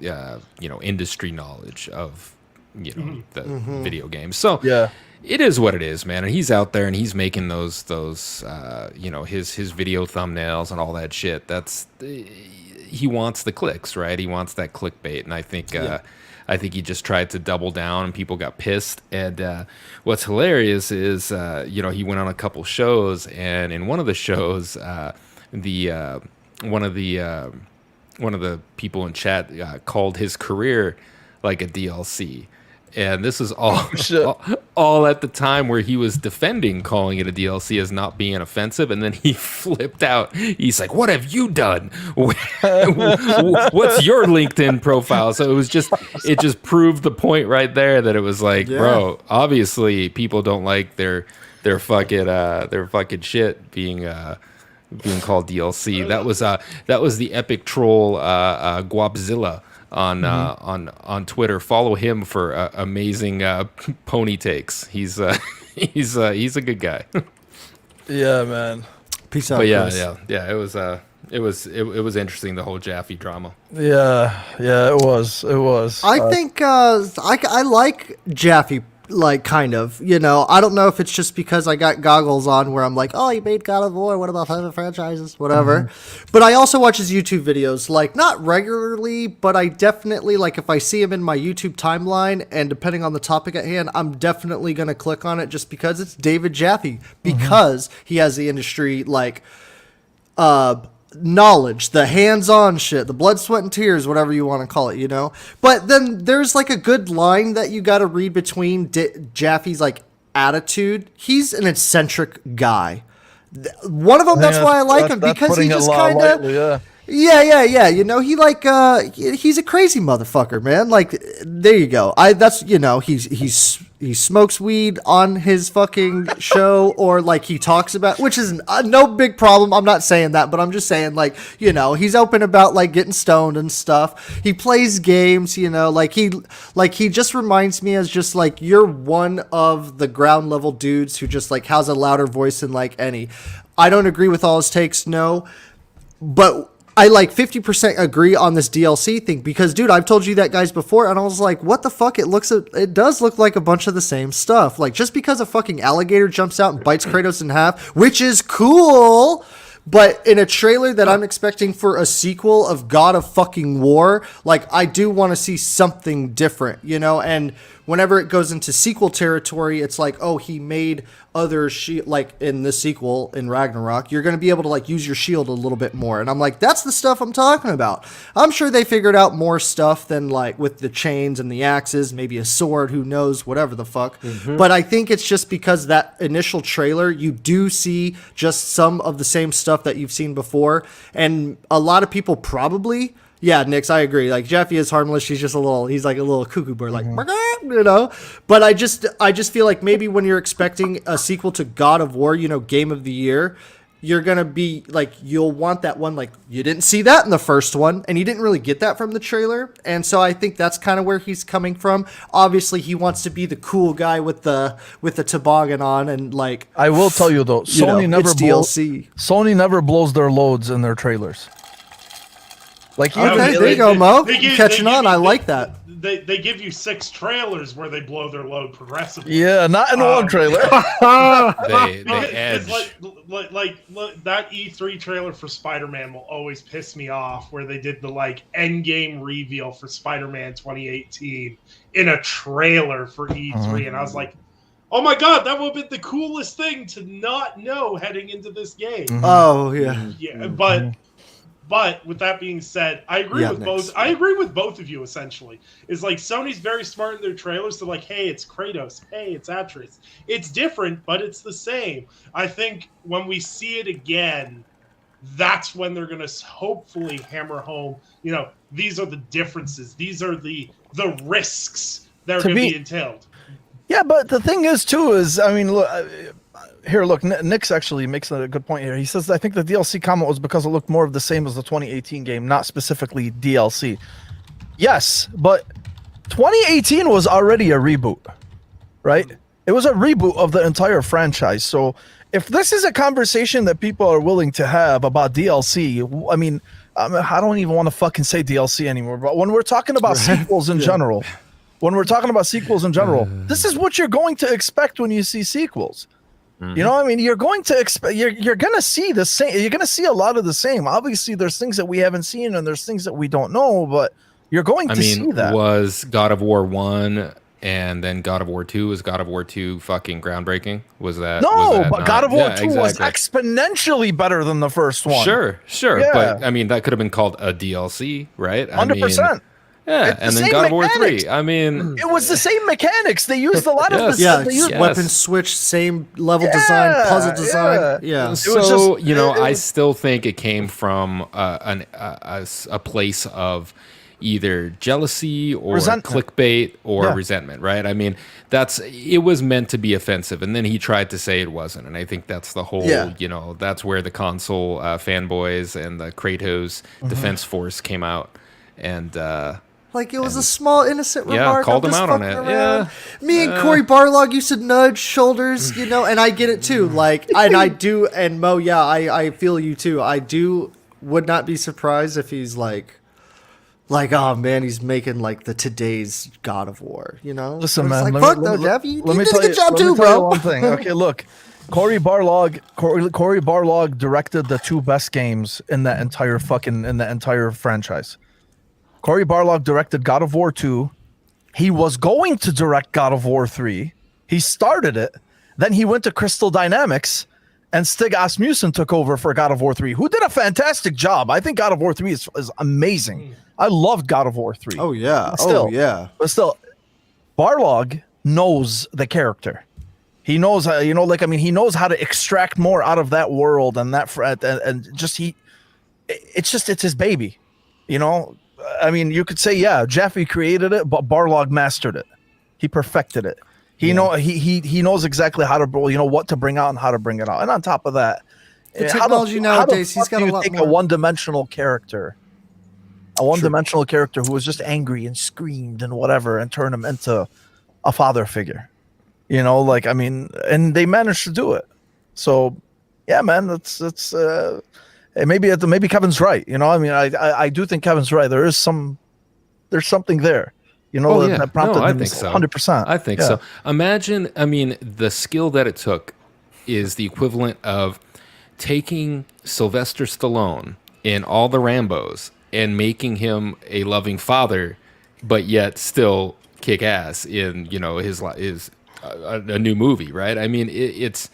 industry knowledge of, the video games. So it is what it is, man. And he's out there and he's making those his video thumbnails and all that shit. He wants the clicks, right? He wants that clickbait. And I think he just tried to double down and people got pissed. And what's hilarious is, he went on a couple shows, and in one of the shows, one of the people in chat called his career like a DLC. And this is all at the time where he was defending calling it a DLC as not being offensive, and then he flipped out. He's like, "What have you done? What's your LinkedIn profile?" So it just proved the point right there that it was like, bro, obviously people don't like their fucking shit being called DLC. That was the epic troll Guapzilla on Twitter. Follow him for amazing pony takes. He's a good guy. Yeah, man. Peace out. But Chris. yeah. It was interesting, the whole Jaffe drama. Yeah, it was. I think I like Jaffe. Like, kind of, I don't know if it's just because I got goggles on where I'm like, oh, he made God of War, what about other franchises, whatever. But I also watch his YouTube videos, like, not regularly, but I definitely, like, if I see him in my YouTube timeline, and depending on the topic at hand, I'm definitely going to click on it just because it's David Jaffe, because he has the industry, like, knowledge, the hands-on shit, the blood, sweat, and tears, whatever you want to call it, But then there's like a good line that you got to read between Jaffe's like attitude. He's an eccentric guy. One of them, that's why I like him, because he just kind of... Yeah. He's a crazy motherfucker, man. Like, there you go. He smokes weed on his fucking show, or like he talks about, which is no big problem. I'm not saying that, but I'm just saying, like, he's open about like getting stoned and stuff. He plays games, like he just reminds me as just like, you're one of the ground level dudes who just like has a louder voice than like any. I don't agree with all his takes, no, but I like 50% agree on this DLC thing, because, dude, I've told you that, guys, before, and I was like, what the fuck? It does look like a bunch of the same stuff. Like, just because a fucking alligator jumps out and bites Kratos in half, which is cool, but in a trailer that I'm expecting for a sequel of God of fucking War, like, I do want to see something different, and whenever it goes into sequel territory, it's like, oh, he made other shield, like in this sequel in Ragnarok, you're going to be able to like use your shield a little bit more. And I'm like, that's the stuff I'm talking about. I'm sure they figured out more stuff than like with the chains and the axes, maybe a sword, who knows, whatever the fuck. But I think it's just because that initial trailer, you do see just some of the same stuff that you've seen before. And a lot of people probably, yeah, Nix, I agree. Like, Jeffy is harmless. He's just he's like a little cuckoo bird, like, you know? But I just feel like maybe when you're expecting a sequel to God of War, you know, Game of the Year, you're going to be like, you'll want that one. Like, you didn't see that in the first one, and you didn't really get that from the trailer. And so I think that's kind of where he's coming from. Obviously, he wants to be the cool guy with the toboggan on, and like, I will tell you though, Sony never blows their loads in their trailers. Like, okay, there you go, Mo. Catching on. I like that. They give you 6 trailers where they blow their load progressively. Yeah, not in one trailer. they edge. Like that E3 trailer for Spider-Man will always piss me off, where they did the like endgame reveal for Spider-Man 2018 in a trailer for E3, and I was like, oh my god, that would have been the coolest thing to not know heading into this game. Oh yeah. Yeah, But with that being said, I agree with both. I agree with both of you. Essentially, is like Sony's very smart in their trailers. They're like, "Hey, it's Kratos. Hey, it's Atreus. It's different, but it's the same." I think when we see it again, that's when they're going to hopefully hammer home. You know, these are the differences. These are the risks that are going to be entailed. Yeah, but the thing is, too, is I mean, look. Here, look, Nick's actually makes a good point here. He says, I think the DLC comment was because it looked more of the same as the 2018 game, not specifically DLC. Yes, but 2018 was already a reboot, right? It was a reboot of the entire franchise. So if this is a conversation that people are willing to have about DLC, I mean, I don't even want to fucking say DLC anymore, but when we're talking about sequels in general, this is what you're going to expect when you see sequels. You know, I mean, you're going to expect, you're going to see the same, you're going to see a lot of the same. Obviously, there's things that we haven't seen and there's things that we don't know, but you're going to see that. Was God of War 1 and then God of War 2, was God of War 2 fucking groundbreaking? But God of War 2 was exponentially better than the first one. Sure. Yeah. But I mean, that could have been called a DLC, right? 100%. Yeah, and then God of War 3. I mean, it was the same mechanics. They used a lot of weapon switch, same level design, puzzle design. Yeah. So I still think it came from a place of either jealousy or clickbait or resentment, right? I mean, it was meant to be offensive, and then he tried to say it wasn't, and I think that's the whole. That's where the console fanboys and the Kratos Defense Force came out, and. Like, it was a small, innocent remark. Called him out on it. Around. Yeah. Me and Cory Barlog used to nudge shoulders, and I get it too. Like, and I do, and Mo, I feel you too. I would not be surprised if he's like, oh man, he's making like the today's God of War, Listen, man. Like, fuck no, Jeff. You did a good job too, bro. One thing. Okay, look. Cory Barlog directed the 2 best games in that entire franchise. Cory Barlog directed God of War 2. He was going to direct God of War 3. He started it. Then he went to Crystal Dynamics, and Stig Asmussen took over for God of War 3, who did a fantastic job. I think God of War 3 is amazing. I loved God of War 3. Oh, yeah. But still, Barlog knows the character. He knows how, he knows how to extract more out of that world and it's his baby, I mean, you could say, Jaffe created it, but Barlog mastered it. He perfected it. He knows exactly how to, what to bring out and how to bring it out. And on top of that, the technology nowadays, he's got a lot more. A one-dimensional character who was just angry and screamed and whatever, and turn him into a father figure. And they managed to do it. So, yeah, man, it's. Maybe Kevin's right. I do think Kevin's right. There's something there. That prompted him. I think so. 100%. I think so. Imagine, the skill that it took is the equivalent of taking Sylvester Stallone in all the Rambos and making him a loving father, but yet still kick ass in his a new movie, right? I mean, it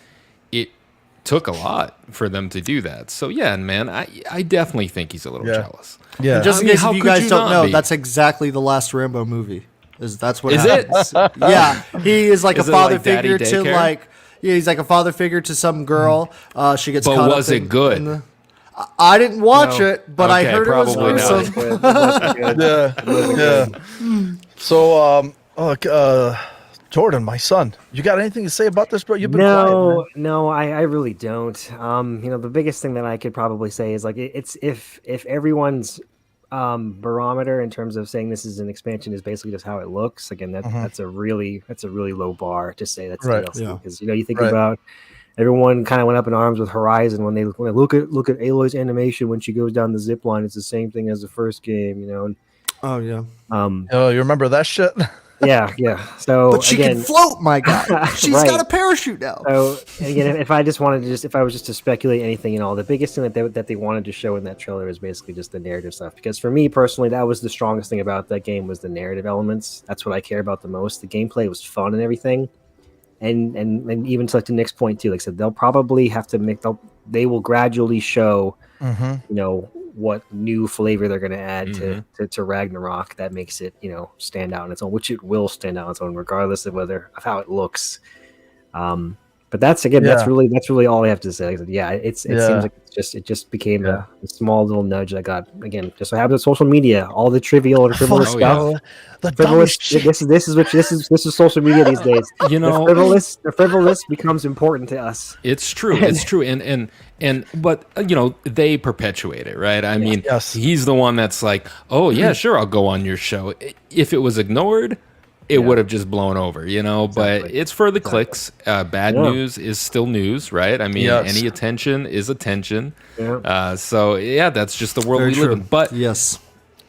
took a lot for them to do that. So yeah, man, I definitely think he's a little jealous. Yeah. And just in I mean, case how if you could guys you don't not know, be? that's exactly the last Rambo movie. That's what Is it? happens. Yeah, he is like Is a it father like Daddy figure to Daycare? like. Yeah, he's like a father figure to some girl. She gets But caught was up it in, good? in the, I didn't watch No. it, but I Okay, heard it was probably not. gruesome. It wasn't good. Yeah. It wasn't Yeah. good. So, Jordan, my son, you got anything to say about this, bro? You've been quiet, man. No, I really don't. The biggest thing that I could probably say is like it's if everyone's barometer in terms of saying this is an expansion is basically just how it looks. Again, that's a really low bar to say that's Right. DLC, Yeah. because you think Right. about everyone kind of went up in arms with Horizon when they look at Aloy's animation when she goes down the zip line. It's the same thing as the first game, and Oh yeah, Oh, you remember that shit? yeah. So but she again, can float, my guy. She's Right. got a parachute now. So again, if I was just to speculate anything, the biggest thing that they wanted to show in that trailer is basically just the narrative stuff. Because for me personally, that was the strongest thing about that game was the narrative elements. That's what I care about the most. The gameplay was fun and everything, and even to Nick's point too. Like I said, they'll probably have to they will gradually show, what new flavor they're going to add to Ragnarok that makes it stand out on its own, which it will stand out on its own regardless of how it looks. But that's really all I have to say. Like I said, it seems like it just became a small little nudge I got, again, just so happens with social media, all the trivial and frivolous stuff. yeah. The Frivolous, dumbest shit. this is social media these days. The frivolous becomes important to us. It's true. It's true. But they perpetuate it, right? I mean, Yes. he's the one that's like, oh yeah, sure, I'll go on your show. If it was ignored, it would have just blown over, but Exactly. it's for the clicks. Bad Yeah. news is still news, right? I mean, Yes. any attention is attention. Yeah. So yeah, that's just the world Very we live true. in. But Yes.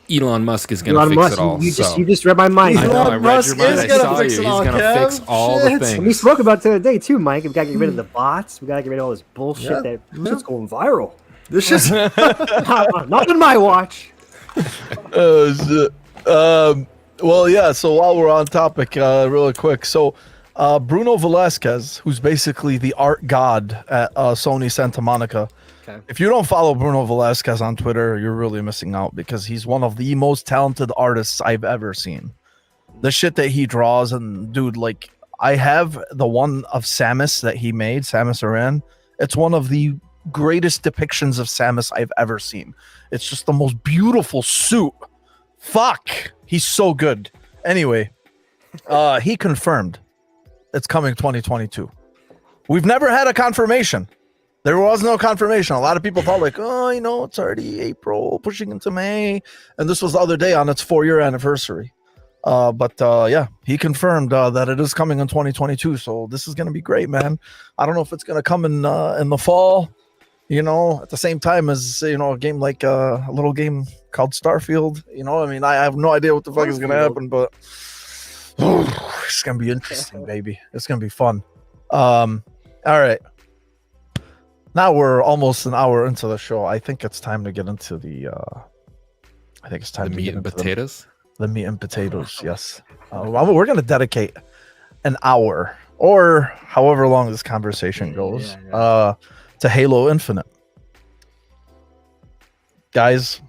Elon Musk is going to Elon fix Musk, it all. you just read my mind. I know, Elon I read Musk your mind. is I gonna saw fix you. it He's all, going to Kev. fix all the Shit. things. We spoke about it the other day too, Mike. We got to get rid of the bots. We got to get rid of all this bullshit Yeah. that's going viral. This is Not on my watch. Shit. Well, yeah. So while we're on topic, really quick. So, Bruno Velasquez, who's basically the art god at Sony Santa Monica. Okay. If you don't follow Bruno Velasquez on Twitter, you're really missing out because he's one of the most talented artists I've ever seen. The shit that he draws, and dude, like I have the one of Samus that he made, Samus Aran. It's one of the greatest depictions of Samus I've ever seen. It's just the most beautiful suit. Fuck, he's so good. Anyway, he confirmed it's coming 2022. We've never had a confirmation. There was no confirmation. A lot of people thought like, oh, it's already April, pushing into May, and this was the other day on its 4-year anniversary. But yeah, he confirmed that it is coming in 2022. So this is gonna be great, man. I don't know if it's gonna come in the fall. At the same time as a game like a little game called Starfield. I have no idea what the fuck is gonna happen, but it's gonna be interesting, baby. It's gonna be fun. All right. Now we're almost an hour into the show. I think it's time to get into the. I think it's time The to meat get and into potatoes. The meat and potatoes. Yes. We're gonna dedicate an hour or however long this conversation goes to Halo Infinite. Guys,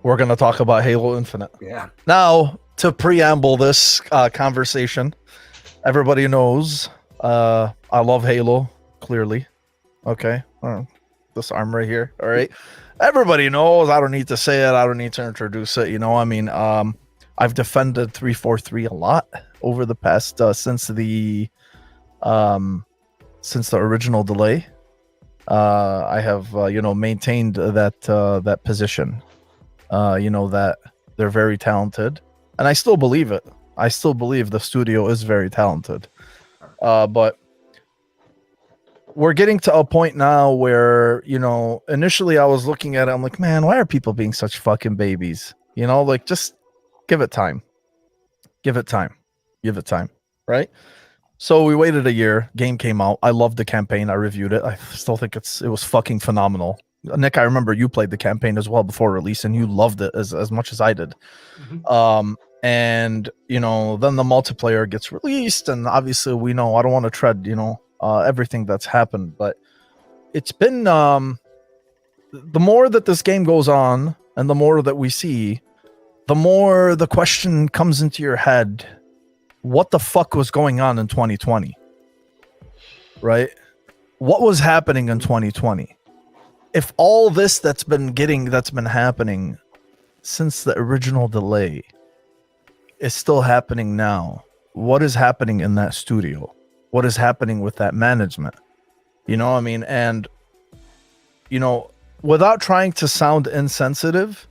we're gonna talk about Halo Infinite. Yeah. Now, to preamble this conversation, everybody knows I love Halo, clearly. Okay. This arm right here. All right. Everybody knows. I don't need to say it. I don't need to introduce it. I've defended 343 a lot over the past since the original delay. I have maintained that position. That they're very talented, and I still believe it. I still believe the studio is very talented. But we're getting to a point now where, initially I was looking at it, I'm like, man, why are people being such fucking babies? Just give it time. Give it time. Give it time. Right? So we waited a year. Game came out. I loved the campaign. I reviewed it. I still think it was fucking phenomenal. Nick, I remember you played the campaign as well before release, and you loved it as much as I did. Mhm. and then the multiplayer gets released, and obviously we know, I don't want to tread everything that's happened, but it's been the more that this game goes on and the more that we see, the more the question comes into your head, what the fuck was going on in 2020, right? What was happening in 2020? If all this that's been happening since the original delay is still happening now, what is happening in that studio? What is happening with that management? You know what I mean? And without trying to sound insensitive,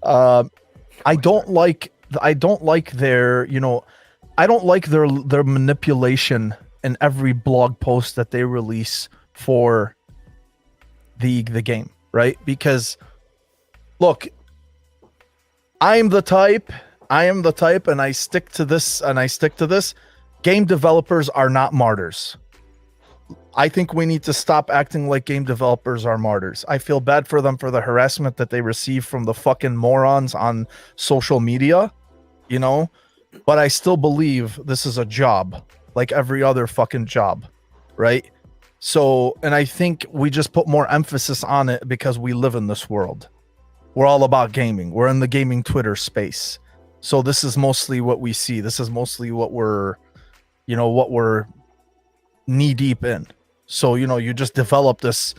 I don't like their manipulation in every blog post that they release for the game, right? Because look, I am the type, and I stick to this. Game developers are not martyrs. I think we need to stop acting like game developers are martyrs. I feel bad for them for the harassment that they receive from the fucking morons on social media, but I still believe this is a job like every other fucking job, right? So, and I think we just put more emphasis on it because we live in this world. We're all about gaming. We're in the gaming Twitter space. So this is mostly what we see. This is mostly what we're knee deep in. So, you just develop this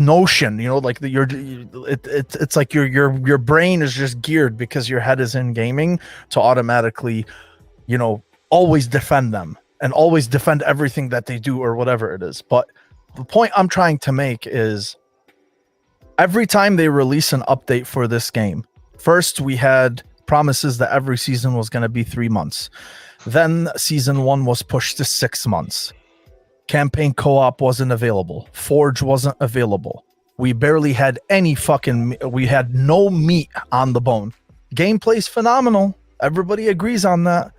notion, like it's like your brain is just geared because your head is in gaming to automatically, always defend them and always defend everything that they do or whatever it is. But the point I'm trying to make is every time they release an update for this game, first we had promises that every season was going to be 3 months. Then season 1 was pushed to 6 months. Campaign co-op wasn't available. Forge wasn't available. We barely had we had no meat on the bone. Gameplay's phenomenal. Everybody agrees on that.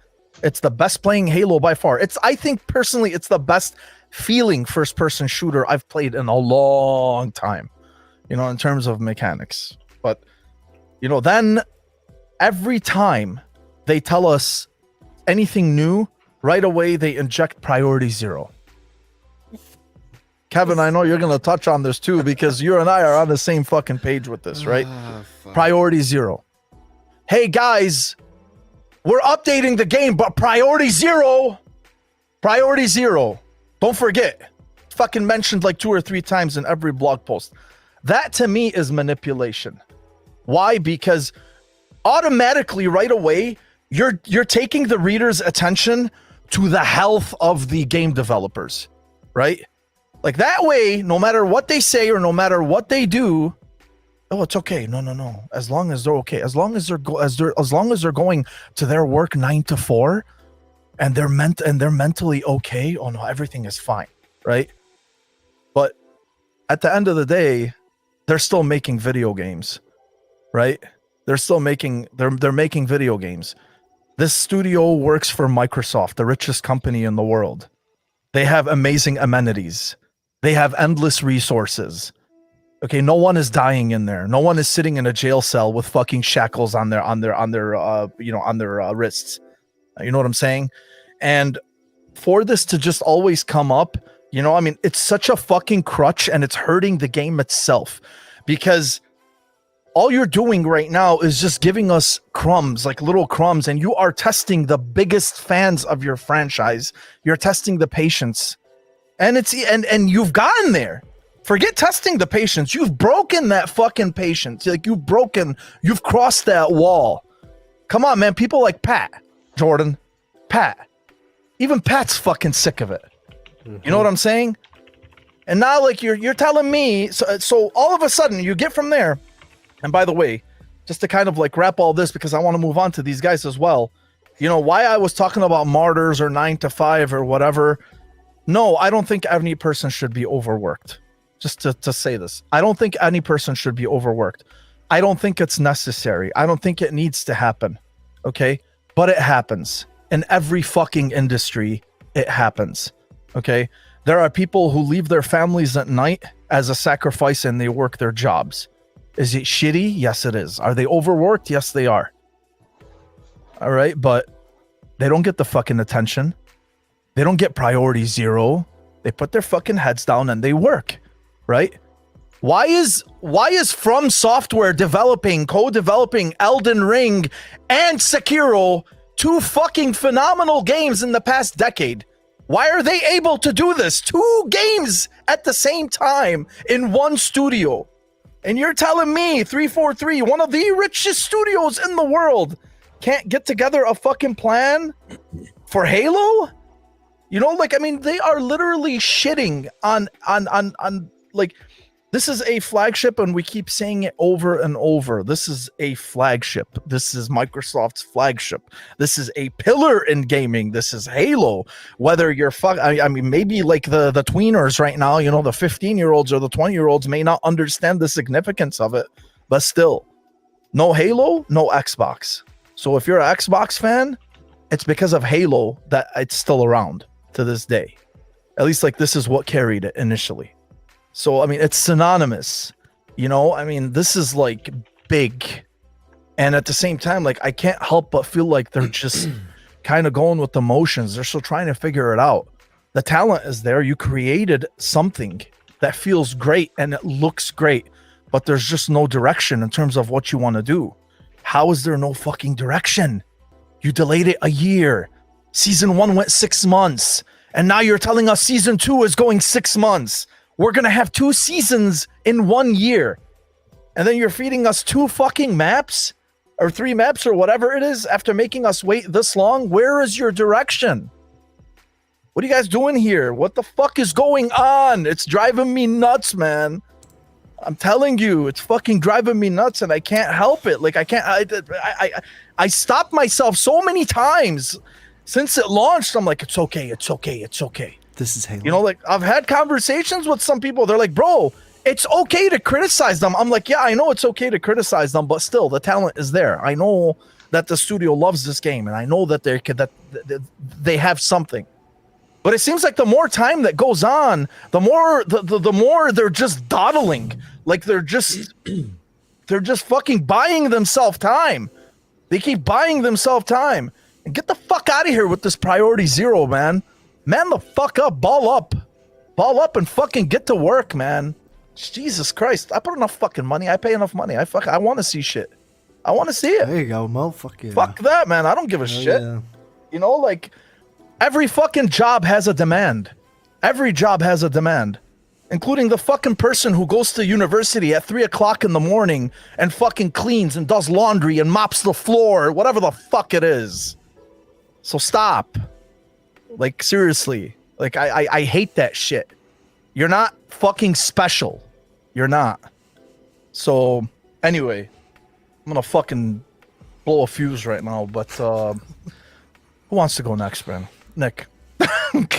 It's the best playing Halo by far. I think personally, it's the best feeling first-person shooter I've played in a long time, in terms of mechanics. But, then every time they tell us anything new, right away they inject priority 0. Kevin, I know you're going to touch on this too, because you and I are on the same fucking page with this, right? Priority 0. Hey guys, we're updating the game, but priority 0. Priority 0. Don't forget. Fucking mentioned like 2 or 3 times in every blog post. That to me is manipulation. Why? Because automatically right away, you're taking the reader's attention to the health of the game developers, right? Like that way, no matter what they say or no matter what they do, oh, it's okay. No. As long as they're okay, as long as they're going to their work 9 to 4, and they're mentally okay. Oh no, everything is fine, right? But at the end of the day, they're still making video games, right? They're making video games. This studio works for Microsoft, the richest company in the world. They have amazing amenities. They have endless resources. Okay, no one is dying in there. No one is sitting in a jail cell with fucking shackles on their wrists. You know what I'm saying? And for this to just always come up, it's such a fucking crutch, and it's hurting the game itself, because all you're doing right now is just giving us crumbs, like little crumbs, and you are testing the biggest fans of your franchise. You're testing the patience, and and you've gotten there. Forget testing the patience. You've broken that fucking patience. Like you've crossed that wall. Come on, man. People like Pat, Jordan, Pat. Even Pat's fucking sick of it. Mm-hmm. You know what I'm saying? And now, like you're telling me, so all of a sudden you get from there. And by the way, just to kind of like wrap all this, because I want to move on to these guys as well. Why I was talking about martyrs or 9 to 5 or whatever. No, I don't think any person should be overworked. Just to say this, I don't think any person should be overworked. I don't think it's necessary. I don't think it needs to happen. Okay? But it happens. In every fucking industry, it happens. Okay? There are people who leave their families at night as a sacrifice and they work their jobs. Is it shitty? Yes, it is. Are they overworked? Yes, they are. All right, but they don't get the fucking attention. They don't get priority 0. They put their fucking heads down and they work, right? Why is From Software co-developing Elden Ring and Sekiro, 2 fucking phenomenal games in the past decade? Why are they able to do this? 2 games at the same time in one studio. And you're telling me 343, one of the richest studios in the world, can't get together a fucking plan for Halo? You know, like, I mean, they are literally shitting on like, this is a flagship, and we keep saying it over and over. This is a flagship. This is Microsoft's flagship. This is a pillar in gaming. This is Halo. Whether you're I mean, maybe like the tweeners right now, you know, the 15-year-olds or the 20-year-olds may not understand the significance of it, but still, no Halo, no Xbox. So if you're an Xbox fan, it's because of Halo that it's still around to this day. At least, like, this is what carried it initially. So, I mean, it's synonymous, you know? I mean, this is, like, big. And at the same time, like, I can't help but feel like they're just kind of going with the motions. They're still trying to figure it out. The talent is there. You created something that feels great and it looks great, but there's just no direction in terms of what you want to do. How is there no fucking direction? You delayed it a year. Season 1 went 6 months. And now you're telling us season 2 is going 6 months. We're going to have 2 seasons in 1 year. And then you're feeding us 2 fucking maps or 3 maps or whatever it is after making us wait this long. Where is your direction? What are you guys doing here? What the fuck is going on? It's driving me nuts, man. I'm telling you, it's fucking driving me nuts, and I can't help it. Like, I stopped myself so many times since it launched. I'm like, it's okay. This is Halo. You know, like, I've had conversations with some people. They're like, bro, it's okay to criticize them. I'm like, yeah, I know it's okay to criticize them, but still, the talent is there. I know that the studio loves this game, and I know that they have something. But it seems like the more time that goes on, the more they're just dawdling. Like, they're just fucking buying themselves time. They keep buying themselves time. And get the fuck out of here with this priority 0, man. Man the fuck up, ball up and fucking get to work, man. Jesus Christ. I put enough fucking money. I pay enough money. I want to see shit. I want to see it. There you go, motherfucker. Fuck that, man. I don't give a shit. Yeah. You know, like, every fucking job has a demand. Every job has a demand. Including the fucking person who goes to university at 3 o'clock in the morning and fucking cleans and does laundry and mops the floor, whatever the fuck it is. So stop. Like, seriously. Like, I hate that shit. You're not fucking special. You're not. So, anyway, I'm gonna fucking blow a fuse right now, but who wants to go next, man? Nick.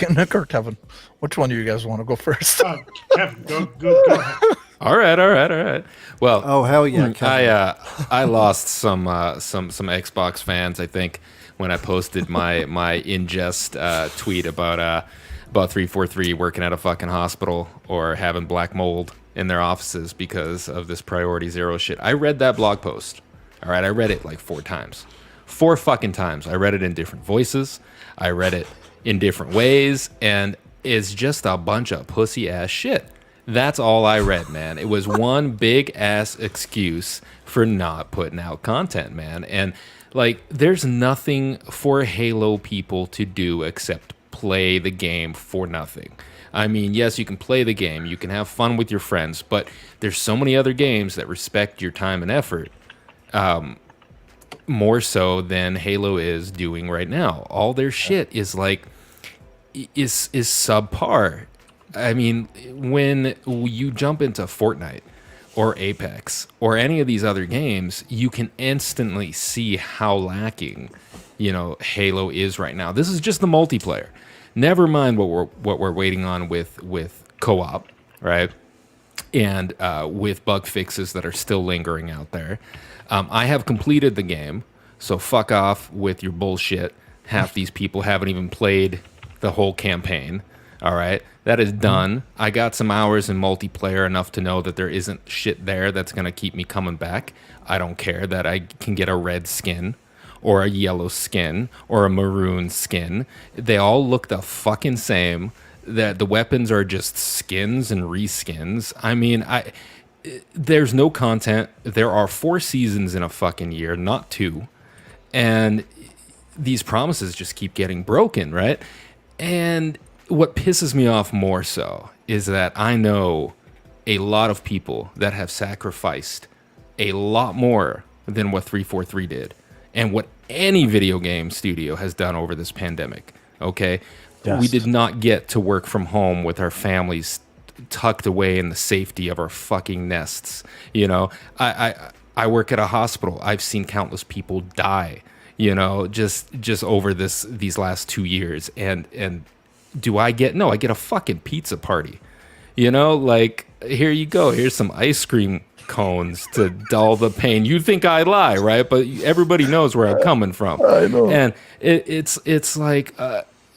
Nick or Kevin? Which one do you guys want to go first? Kevin, go ahead. All right. Well, Oh, hell yeah, Kevin. I lost some Xbox fans, I think, when I posted my ingest tweet about 343 working at a fucking hospital or having black mold in their offices because of this priority 0 shit. I read that blog post. All right, I read it like 4 times. 4 fucking times. I read it in different voices. I read it in different ways, and it's just a bunch of pussy ass shit. That's all I read, man. It was one big ass excuse for not putting out content, man. And like, there's nothing for Halo people to do except play the game for nothing. I mean, yes, you can play the game, you can have fun with your friends, but there's so many other games that respect your time and effort. More so than Halo is doing right now. All their shit is like is subpar. I mean, when you jump into Fortnite or Apex or any of these other games, you can instantly see how lacking, you know, Halo is right now. This is just the multiplayer. Never mind what we're waiting on with co-op, right? And with bug fixes that are still lingering out there. I have completed the game, so fuck off with your bullshit. Half these people haven't even played the whole campaign. All right, that is done. I got some hours in multiplayer, enough to know that there isn't shit there that's going to keep me coming back. I don't care that I can get a red skin or a yellow skin or a maroon skin. They all look the fucking same. That the weapons are just skins and reskins. I mean, there's no content. There are 4 seasons in a fucking year, not 2. And these promises just keep getting broken, right? And what pisses me off more so is that I know a lot of people that have sacrificed a lot more than what 343 did and what any video game studio has done over this pandemic. Okay. Yes. We did not get to work from home with our families tucked away in the safety of our fucking nests. You know, I work at a hospital. I've seen countless people die, you know, just over these last 2 years. And do I get, no, I get a fucking pizza party, you know, like, here you go. Here's some ice cream cones to dull the pain. You think I lie, right? But everybody knows where I'm coming from. I know. And it's like,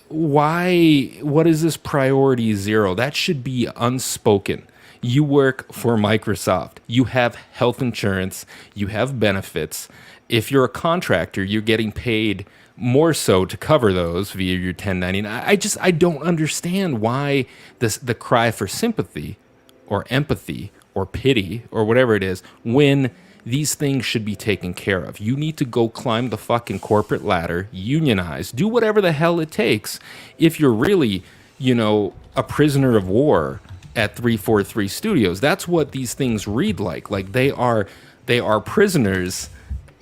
why? What is this priority 0? That should be unspoken. You work for Microsoft. You have health insurance. You have benefits. If you're a contractor, you're getting paid more so to cover those via your 1099. I don't understand why the cry for sympathy or empathy or pity or whatever it is when these things should be taken care of. You need to go climb the fucking corporate ladder, unionize, do whatever the hell it takes. If you're really, you know, a prisoner of war at 343 Studios, that's what these things read like. Like they are prisoners.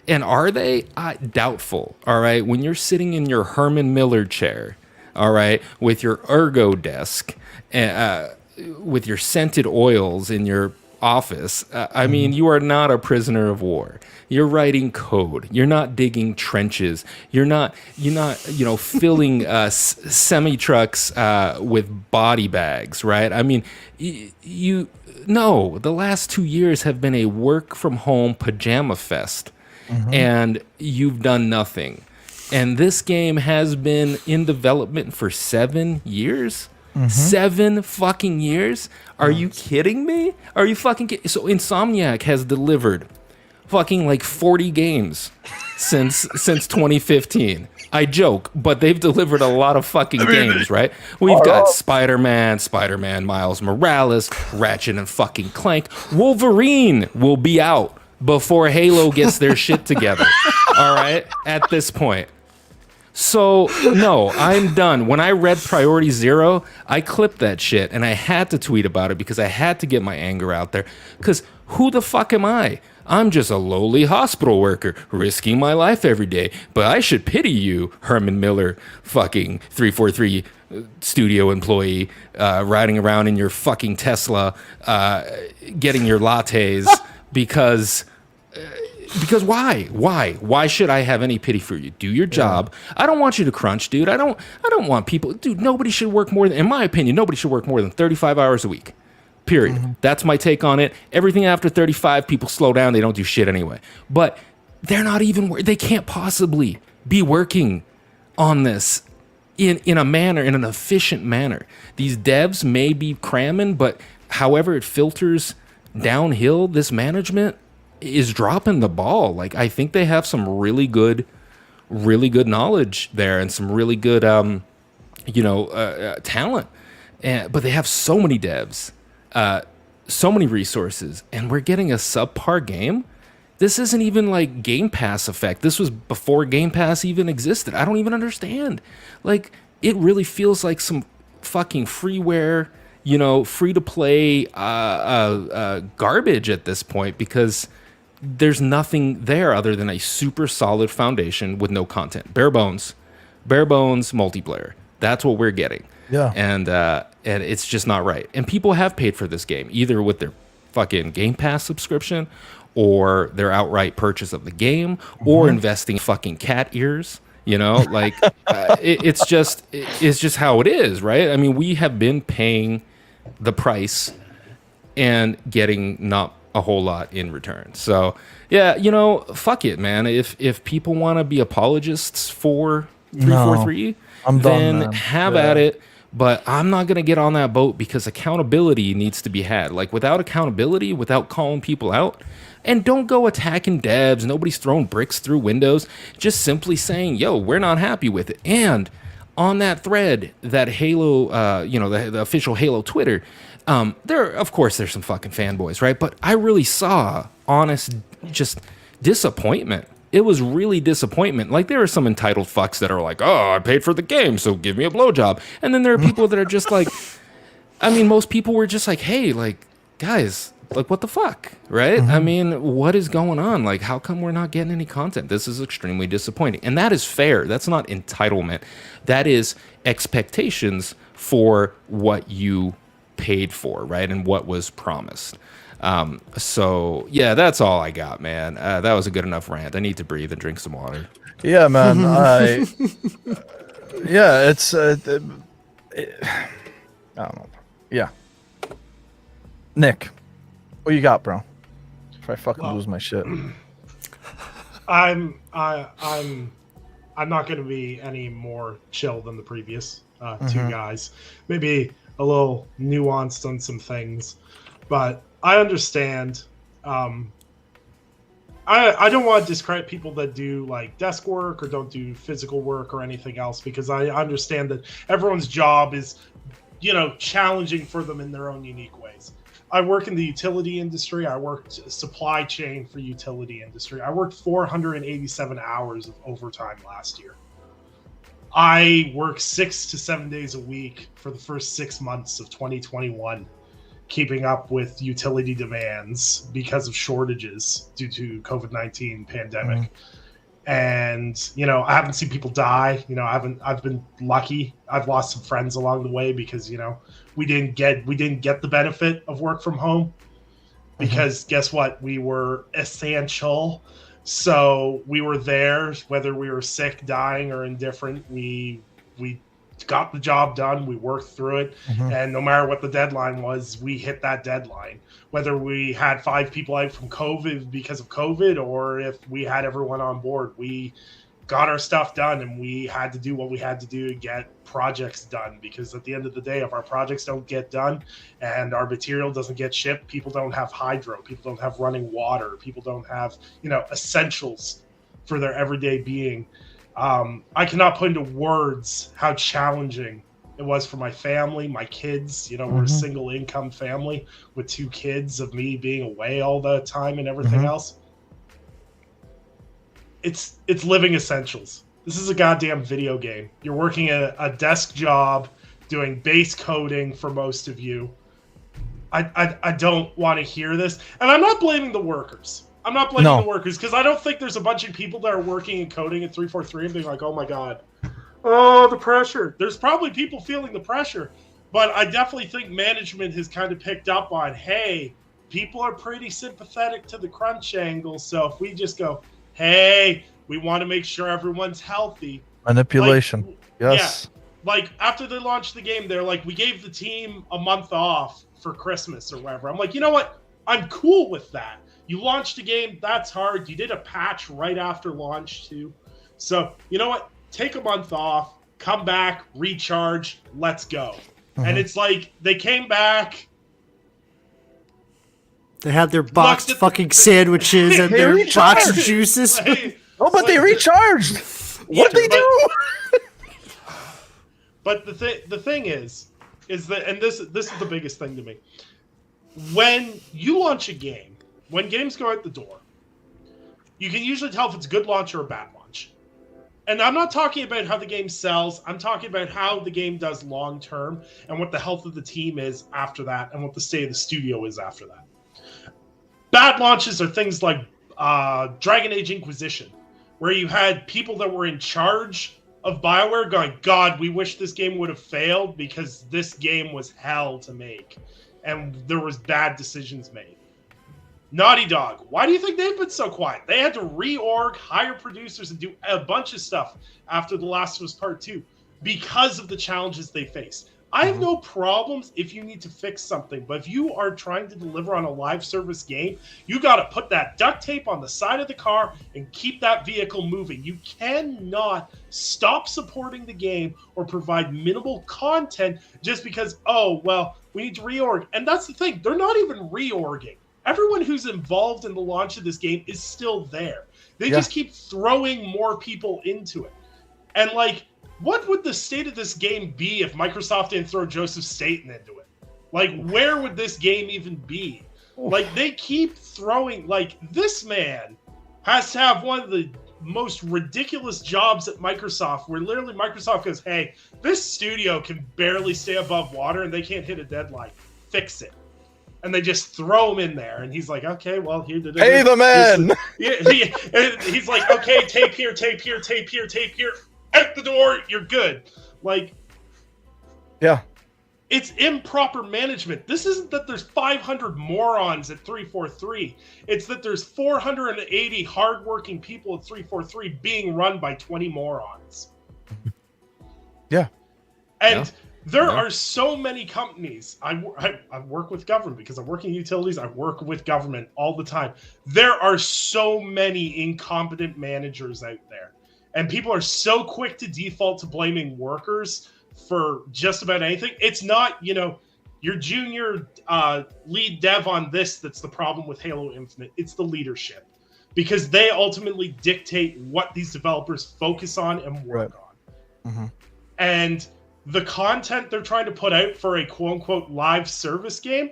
And are they? Doubtful. All right. When you're sitting in your Herman Miller chair, all right, with your ergo desk, with your scented oils in your office, I mean, you are not a prisoner of war. You're writing code. You're not digging trenches. You're not, you know, filling semi trucks with body bags, right? I mean, no. The last 2 years have been a work from home pajama fest, and you've done nothing. And this game has been in development for 7 years. 7 fucking years? Are you kidding me? Are you fucking kidding? So Insomniac has delivered fucking like 40 games since 2015. I joke, but they've delivered a lot of fucking games, right? We've got Spider-Man Miles Morales, Ratchet and fucking Clank. Wolverine will be out before Halo gets their shit together. All right? At this point. So, no, I'm done. When I read Priority 0, I clipped that shit, and I had to tweet about it because I had to get my anger out there. Because who the fuck am I? I'm just a lowly hospital worker risking my life every day. But I should pity you, Herman Miller, fucking 343 studio employee, riding around in your fucking Tesla, getting your lattes, because why? Why should I have any pity for you? Do your job. I don't want you to crunch, dude. I don't want people, dude, nobody should work more than, in my opinion, nobody should work more than 35 hours a week. Period. That's my take on it. Everything after 35, people slow down. They don't do shit anyway. But they're not even, they can't possibly be working on this in a manner, in an efficient manner. These devs may be cramming, but however it filters downhill, this management is dropping the ball. Like, I think they have some really good knowledge there and some really good, talent. But they have so many devs, so many resources, and we're getting a subpar game. This isn't even like Game Pass effect. This was before Game Pass even existed. I don't even understand. Like, it really feels like some fucking freeware, free to play garbage at this point, because there's nothing there other than a super solid foundation with no content. Bare bones multiplayer. That's what we're getting. Yeah. And it's just not right. And people have paid for this game, either with their fucking Game Pass subscription or their outright purchase of the game, or investing fucking cat ears. It's just how it is, right? I mean, we have been paying the price and getting not a whole lot in return. So yeah, fuck it, man. If people want to be apologists for 343, I'm done, then man. have at it. But I'm not going to get on that boat because accountability needs to be had. Like, without accountability, without calling people out, and don't go attacking devs, nobody's throwing bricks through windows, just simply saying, yo, we're not happy with it. And on that thread, that Halo, the official Halo Twitter, of course, there's some fucking fanboys, right? But I really saw honest, just disappointment. It was really disappointment. Like, there are some entitled fucks that are like, oh, I paid for the game, so give me a blowjob. And then there are people that are just like, I mean, most people were just like, hey, like, guys, like, what the fuck, right? I mean, what is going on? Like, how come we're not getting any content? This is extremely disappointing. And that is fair. That's not entitlement. That is expectations for what you paid for, right? And what was promised. So yeah, that's all I got, man. That was a good enough rant. I need to breathe and drink some water. Yeah, man. It's I don't know. Yeah. Nick, what you got, bro? If I fucking lose my shit. I'm not going to be any more chill than the previous two guys. Maybe a little nuanced on some things, but I understand. I don't want to discredit people that do like desk work or don't do physical work or anything else, because I understand that everyone's job is, challenging for them in their own unique ways. I work in the utility industry. I worked supply chain for utility industry. I worked 487 hours of overtime last year. I worked 6 to 7 days a week for the first 6 months of 2021. Keeping up with utility demands because of shortages due to COVID-19 pandemic. And, I haven't seen people die. I've been lucky. I've lost some friends along the way because, we didn't get the benefit of work from home because guess what? We were essential. So we were there, whether we were sick, dying, or indifferent. We got the job done. We worked through it. And no matter what the deadline was, we hit that deadline. Whether we had 5 people out from COVID because of COVID, or if we had everyone on board, we got our stuff done, and we had to do what we had to do to get projects done. Because at the end of the day, if our projects don't get done and our material doesn't get shipped, people don't have hydro, people don't have running water, people don't have, essentials for their everyday being. I cannot put into words how challenging it was for my family, my kids. We're a single income family with 2 kids, of me being away all the time and everything else. It's living essentials. This is a goddamn video game. You're working a desk job doing base coding for most of you. I don't want to hear this. And I'm not blaming the workers. I'm not blaming the workers, because I don't think there's a bunch of people that are working and coding at 343 and being like, oh my God, the pressure. There's probably people feeling the pressure, but I definitely think management has kind of picked up on, hey, people are pretty sympathetic to the crunch angle. So if we just go, hey, we want to make sure everyone's healthy. Manipulation. Yes. Yeah. Like, after they launched the game, they're like, we gave the team a month off for Christmas or whatever. I'm like, you know what? I'm cool with that. You launched a game, that's hard. You did a patch right after launch too. So, you know what? Take a month off, come back, recharge, let's go. And it's like, they came back. They had their boxed fucking sandwiches and their boxed juices. But they recharged. What'd they do? But the thing is that, and this is the biggest thing to me. When you launch a game, when games go out the door, you can usually tell if it's a good launch or a bad launch. And I'm not talking about how the game sells. I'm talking about how the game does long term and what the health of the team is after that and what the state of the studio is after that. Bad launches are things like Dragon Age Inquisition, where you had people that were in charge of BioWare going, God, we wish this game would have failed because this game was hell to make. And there was bad decisions made. Naughty Dog, why do you think they've been so quiet? They had to reorg, hire producers, and do a bunch of stuff after The Last of Us Part 2 because of the challenges they faced. I have no problems if you need to fix something, but if you are trying to deliver on a live service game, you got to put that duct tape on the side of the car and keep that vehicle moving. You cannot stop supporting the game or provide minimal content just because, oh, well, we need to reorg. And that's the thing. They're not even reorging. Everyone who's involved in the launch of this game is still there. They just keep throwing more people into it. And like, what would the state of this game be if Microsoft didn't throw Joseph Staten into it? Like, where would this game even be? Like, they keep throwing, like, this man has to have one of the most ridiculous jobs at Microsoft, where literally Microsoft goes, hey, this studio can barely stay above water and they can't hit a deadline. Fix it. And they just throw him in there, and he's like, "Okay, well, here." Hey, the man. He's like, "Okay, tape here, tape here, tape here, tape here. Out the door, you're good." Like, yeah, it's improper management. This isn't that there's 500 morons at 343. It's that there's 480 hardworking people at 343 being run by 20 morons. Yeah, and. There are so many companies. I work with government because I work in utilities. I work with government all the time. There are so many incompetent managers out there. And people are so quick to default to blaming workers for just about anything. It's not, your junior lead dev on this that's the problem with Halo Infinite. It's the leadership. Because they ultimately dictate what these developers focus on and work on. Mm-hmm. And the content they're trying to put out for a quote-unquote live service game,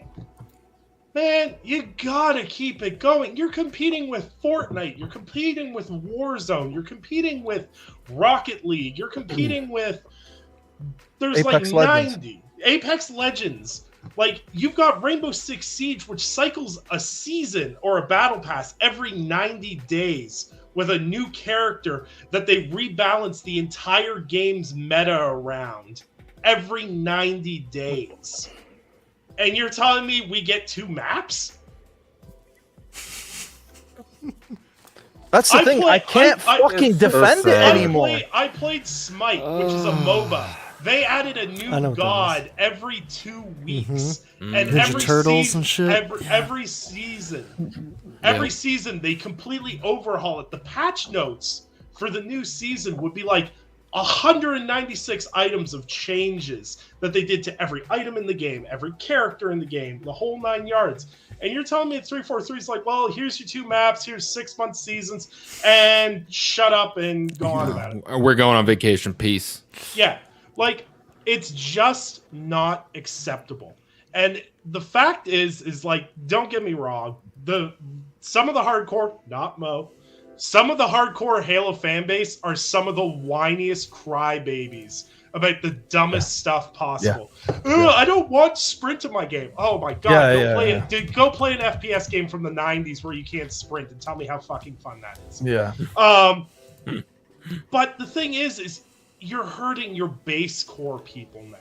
man, you gotta keep it going. You're competing with Fortnite. You're competing with Warzone. You're competing with Rocket League. You're competing with... There's Apex like Legends. 90. Apex Legends. Like, you've got Rainbow Six Siege, which cycles a season or a battle pass every 90 days. With a new character that they rebalance the entire game's meta around every 90 days. And you're telling me we get 2 maps? That's the thing. I can't fucking defend it anymore. I played Smite, which is a MOBA. They added a new god every 2 weeks. And every Turtles and shit. Every season they completely overhaul it. The patch notes for the new season would be like 196 items of changes that they did to every item in the game, every character in the game, the whole 9 yards. And you're telling me at 343 is like, well, here's your 2 maps, here's 6-month seasons, and shut up and go on about it. We're going on vacation. Peace. Yeah. Like, it's just not acceptable. And the fact is like, don't get me wrong, some of the hardcore, not Mo, some of the hardcore Halo fan base are some of the whiniest crybabies about the dumbest stuff possible. I don't want sprint in my game. Oh my god, go play an FPS game from the 90s where you can't sprint and tell me how fucking fun that is. Yeah. But the thing is you're hurting your base core people now.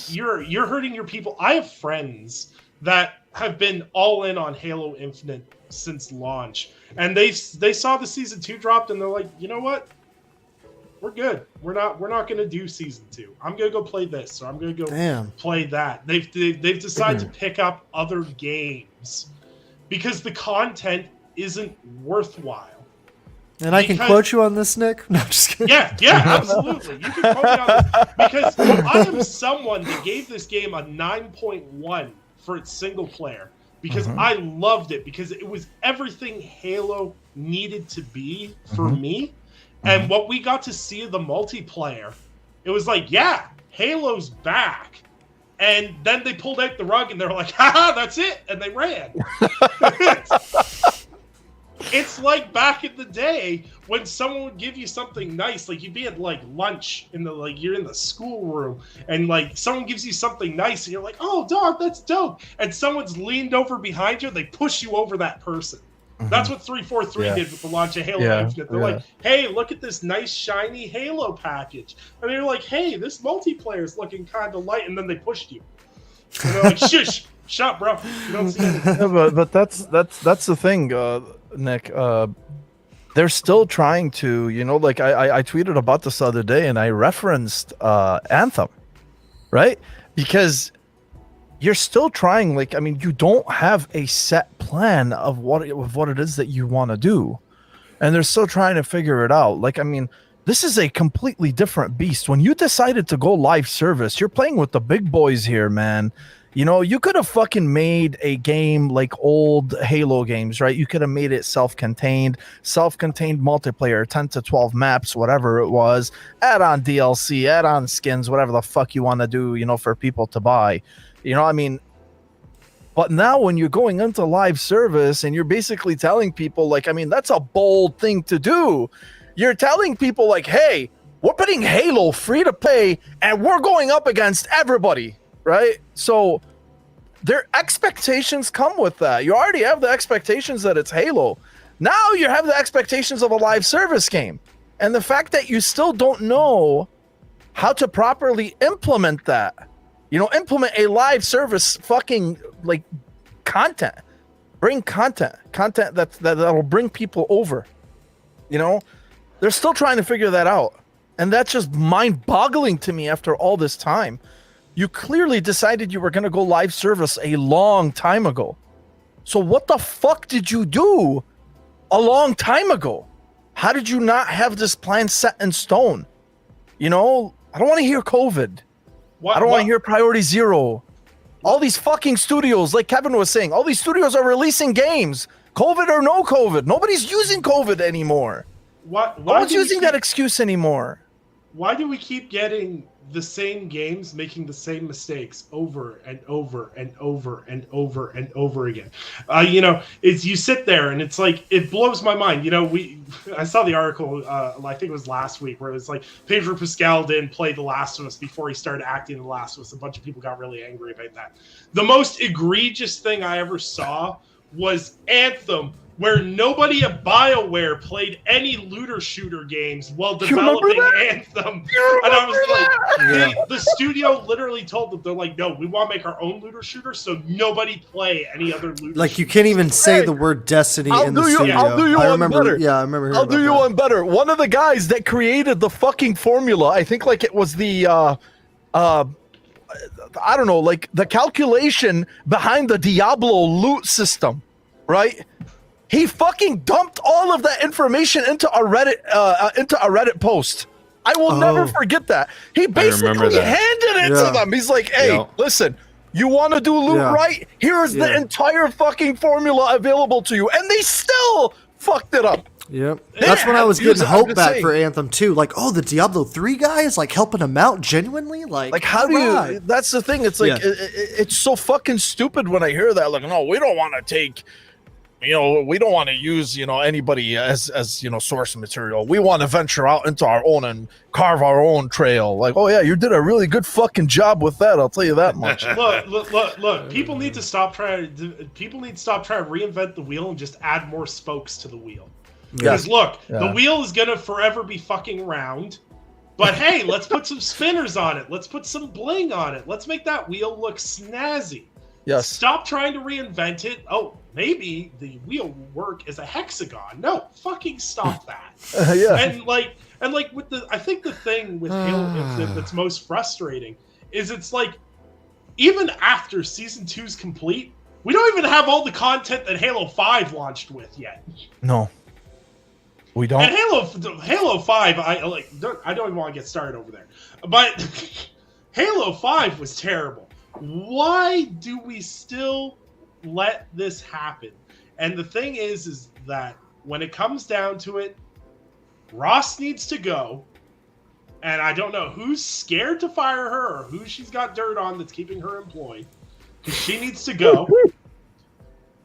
You're hurting your people. I have friends that have been all in on Halo Infinite since launch, and they saw the season 2 dropped, and they're like, you know what? We're good. We're not going to do season 2. I'm going to go play this, or I'm going to go play that. They've decided to pick up other games because the content isn't worthwhile. And I can quote you on this, Nick? No, I'm just kidding. Yeah, absolutely. You can quote me on this. Because I am someone that gave this game a 9.1 for its single player. Because I loved it. Because it was everything Halo needed to be for me. And what we got to see of the multiplayer, it was like, yeah, Halo's back. And then they pulled out the rug and they were like, haha, that's it. And they ran. It's like back in the day when someone would give you something nice, like you'd be at like lunch in the you're in the schoolroom and like someone gives you something nice and you're like, oh dog, that's dope. And someone's leaned over behind you and they push you over that person. That's what 343 did with the launch of Halo Infinite. They're like, hey, look at this nice shiny Halo package. And they're like, hey, this multiplayer is looking kind of light. And then they pushed you. And they're like, shush, shut up, bro. You don't see anything. But that's the thing, Nick. They're still trying to, like I tweeted about this the other day and I referenced Anthem, right? Because you're still trying. Like, I mean, you don't have a set plan of what it is that you want to do, and they're still trying to figure it out. Like, I mean, this is a completely different beast. When you decided to go live service, you're playing with the big boys here, man. You know, you could have fucking made a game like old Halo games, right? You could have made it self-contained multiplayer, 10 to 12 maps, whatever it was, add on DLC, add on skins, whatever the fuck you want to do, you know, for people to buy. You know, I mean, but now when you're going into live service and you're basically telling people, like, I mean, that's a bold thing to do. You're telling people, like, hey, we're putting Halo free to play and we're going up against everybody. Right? So their expectations come with that. You already have the expectations that it's Halo. Now you have the expectations of a live service game. And the fact that you still don't know how to properly implement that, you know, implement a live service fucking like content, bring content that'll bring people over, you know, they're still trying to figure that out. And that's just mind boggling to me after all this time. You clearly decided you were going to go live service a long time ago. So what the fuck did you do a long time ago? How did you not have this plan set in stone? You know, I don't want to hear COVID. I don't want to hear priority zero. All these fucking studios, like Kevin was saying, all these studios are releasing games. COVID or no COVID. Nobody's using COVID anymore. No one's using that excuse anymore. Why do we keep getting the same games making the same mistakes over and over and over and over and over again? You know, it's, you sit there and it's like, it blows my mind. You know, I saw the article, I think it was last week, where it was like Pedro Pascal didn't play The Last of Us before he started acting in The Last of Us. A bunch of people got really angry about that. The most egregious thing I ever saw was Anthem, where nobody at BioWare played any looter shooter games while developing Anthem. And I was like, the studio literally told them, they're like, no, we want to make our own looter shooter, so nobody play any other looter Like, shooter. you can't even say the word Destiny in the studio. I'll do you one better. Yeah, I remember hearing I'll do you one better. One of the guys that created the fucking formula, I think like it was the, I don't know, like the calculation behind the Diablo loot system, right? He fucking dumped all of that information into a Reddit post. I will never forget that. He basically handed it to them. He's like, hey, listen, you want to do loot right? Here's the entire fucking formula available to you. And they still fucked it up. Yep. That's when I was getting hope back for Anthem too. Like, oh, the Diablo 3 guy is like helping him out genuinely. Like how do you? That's the thing. It's like it's so fucking stupid when I hear that. Like, no, we don't want to take. You know, we don't want to use, you know, anybody as you know, source material. We want to venture out into our own and carve our own trail. Like, oh yeah, you did a really good fucking job with that. I'll tell you that much. Look. People need to stop trying to reinvent the wheel and just add more spokes to the wheel. Because the wheel is gonna forever be fucking round. But hey, let's put some spinners on it. Let's put some bling on it. Let's make that wheel look snazzy. Yes. Stop trying to reinvent it. Oh, maybe the wheel will work as a hexagon. No, fucking stop that. And like with I think the thing with Halo Infinite that's most frustrating is it's like, even after season 2's complete, we don't even have all the content that Halo 5 launched with yet. No. We don't. And Halo 5, I don't even want to get started over there. But Halo 5 was terrible. Why do we still let this happen? And the thing is that when it comes down to it, Ross needs to go. And I don't know who's scared to fire her or who she's got dirt on that's keeping her employed. Because she needs to go.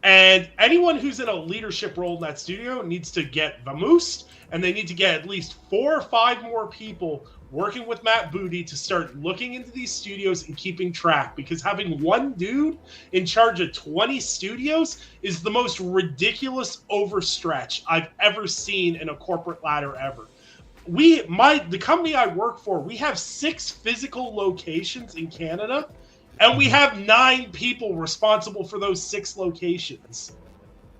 And anyone who's in a leadership role in that studio needs to get vamoosed, and they need to get at least 4 or 5 more people working with Matt Booty to start looking into these studios and keeping track, because having one dude in charge of 20 studios is the most ridiculous overstretch I've ever seen in a corporate ladder ever. The company I work for, we have 6 physical locations in Canada, and we have 9 people responsible for those 6 locations.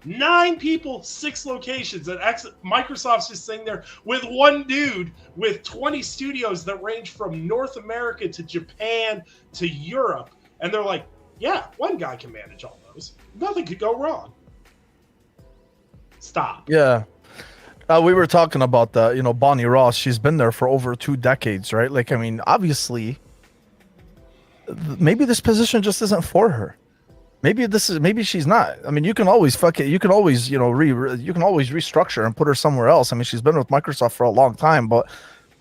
9 people, 6 locations. And Microsoft's just sitting there with one dude with 20 studios that range from North America to Japan to Europe. And they're like, yeah, one guy can manage all those. Nothing could go wrong. Stop. Yeah. We were talking about Bonnie Ross. She's been there for over 2 decades, right? Like, I mean, obviously, maybe this position just isn't for her. Maybe she's not. I mean, you can always you can always, you can always restructure and put her somewhere else. I mean, she's been with Microsoft for a long time, but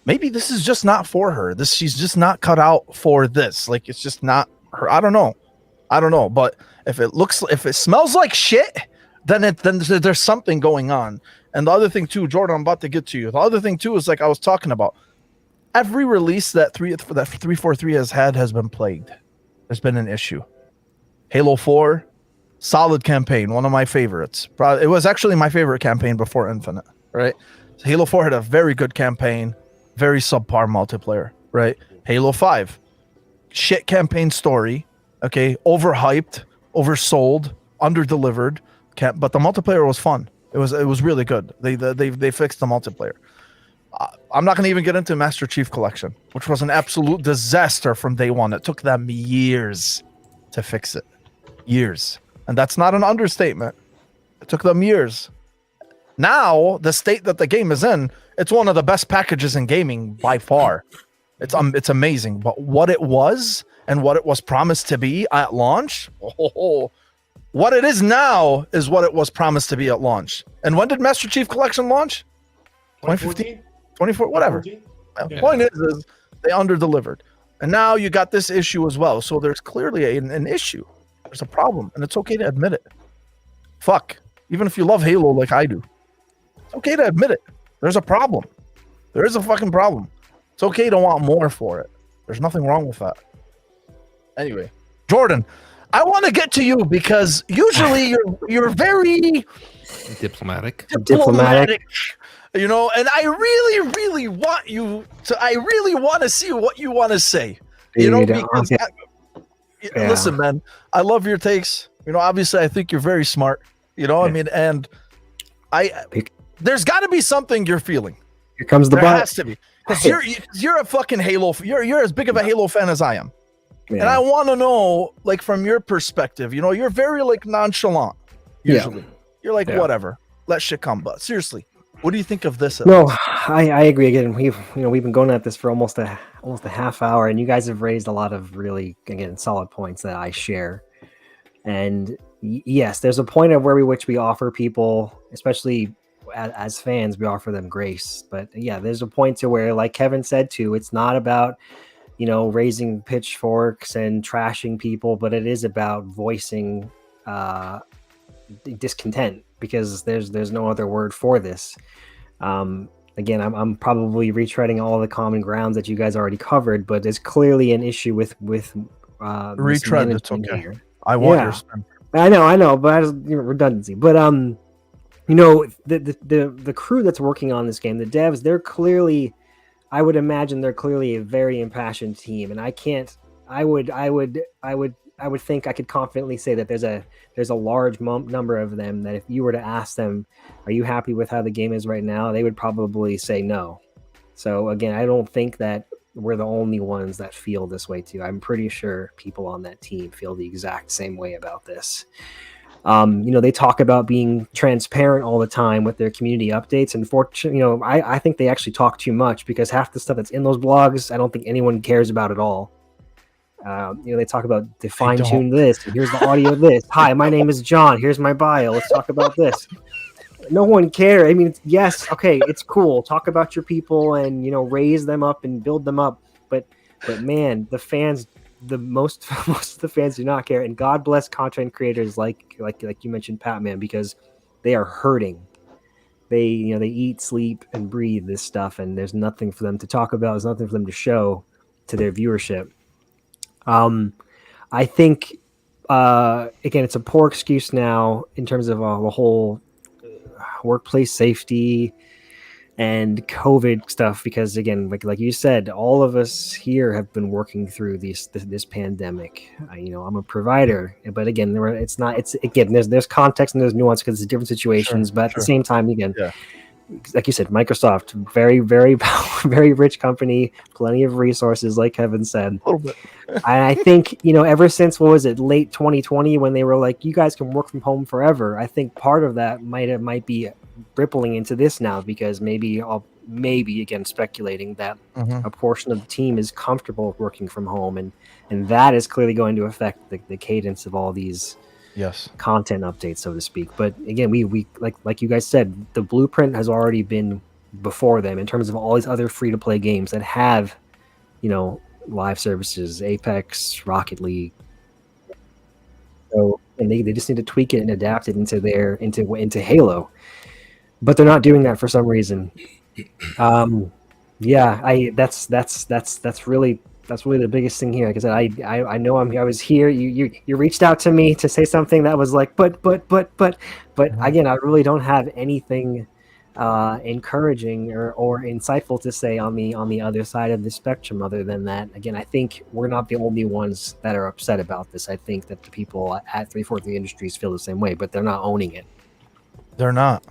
maybe this is just not for her. She's just not cut out for this. Like, it's just not her. I don't know. But if it smells like shit, then there's something going on. And the other thing too, Jordan, I'm about to get to you. The other thing too is, like I was talking about, every release that 343 has been plagued. There's been an issue. Halo 4, solid campaign, one of my favorites. It was actually my favorite campaign before Infinite, right? So Halo 4 had a very good campaign, very subpar multiplayer, right? Halo 5, shit campaign story, okay, overhyped, oversold, underdelivered, but the multiplayer was fun. It was really good. They fixed the multiplayer. I'm not going to even get into Master Chief Collection, which was an absolute disaster from day one. It took them years to fix it. Years. And that's not an understatement. It took them years. Now, the state that the game is in, it's one of the best packages in gaming by far. It's amazing. But what it was and what it was promised to be at launch, what it is now is what it was promised to be at launch. And when did Master Chief Collection launch? 2015? 24, whatever. Yeah. Point is they underdelivered. And now you got this issue as well. So there's clearly an issue. There's a problem, and it's okay to admit it. Fuck. Even if you love Halo like I do, it's okay to admit it. There's a problem. There is a fucking problem. It's okay to want more for it. There's nothing wrong with that. Anyway, Jordan, I want to get to you because usually you're very Diplomatic. and I really want you to. I really want to see what you want to say. Because listen, man, I love your takes. Obviously, I think you're very smart. I mean, and there's got to be something you're feeling. Here comes the There butt. has to be, because you're a fucking Halo. You're as big of a Halo fan as I am. Yeah. And I want to know, like, from your perspective, you're very, like, nonchalant, usually. You're like, whatever, let shit come. But seriously, what do you think of this? No, I agree. Again, we've been going at this for almost a half hour, and you guys have raised a lot of really, again, solid points that I share. And yes, there's a point of which we offer people, especially as fans, we offer them grace. But yeah, there's a point to where, like Kevin said too, it's not about raising pitchforks and trashing people, but it is about voicing discontent, because there's no other word for this. Again, I'm probably retreading all the common grounds that you guys already covered, but there's clearly an issue with retread. It's okay. Here. I want your spin. I know, but redundancy. But the crew that's working on this game, the devs, they're clearly, I would imagine they're clearly a very impassioned team, and I would think I could confidently say that there's a large number of them that if you were to ask them, are you happy with how the game is right now, they would probably say no. So again, I don't think that we're the only ones that feel this way too. I'm pretty sure people on that team feel the exact same way about this. They talk about being transparent all the time with their community updates. Unfortunately, I think they actually talk too much, because half the stuff that's in those blogs, I don't think anyone cares about at all. They talk about to fine tune this, and here's the audio of this. Hi, my name is John. Here's my bio. Let's talk about this. No one cares. I mean, yes, okay, it's cool. Talk about your people and raise them up and build them up. But man, the fans, most of the fans do not care. And God bless content creators like you mentioned, Patman, because they are hurting. They eat, sleep, and breathe this stuff, and there's nothing for them to talk about. There's nothing for them to show to their viewership. I think again, it's a poor excuse now in terms of the whole workplace safety and COVID stuff, because again, like you said, all of us here have been working through this pandemic. I'm a provider, but again, there's context and there's nuance because it's different situations. But at the same time, again, Yeah. like you said, Microsoft, very, very, very rich company, plenty of resources, like Kevin said. A little bit. I think, ever since, what was it, late 2020, when they were like, you guys can work from home forever. I think part of that might be rippling into this now, because maybe again, speculating that a portion of the team is comfortable working from home, and that is clearly going to affect the cadence of all these content updates, so to speak. But again, we like you guys said, the blueprint has already been before them in terms of all these other free to play games that have, live services, Apex, Rocket League. So, and they just need to tweak it and adapt it into Halo, but they're not doing that for some reason. That's really the biggest thing here. Like I said, I know I was here. You reached out to me to say something that was like, but again, I really don't have anything encouraging or insightful to say on the other side of the spectrum, other than that, again, I think we're not the only ones that are upset about this. I think that the people at 343 Industries feel the same way, but they're not owning it. They're not.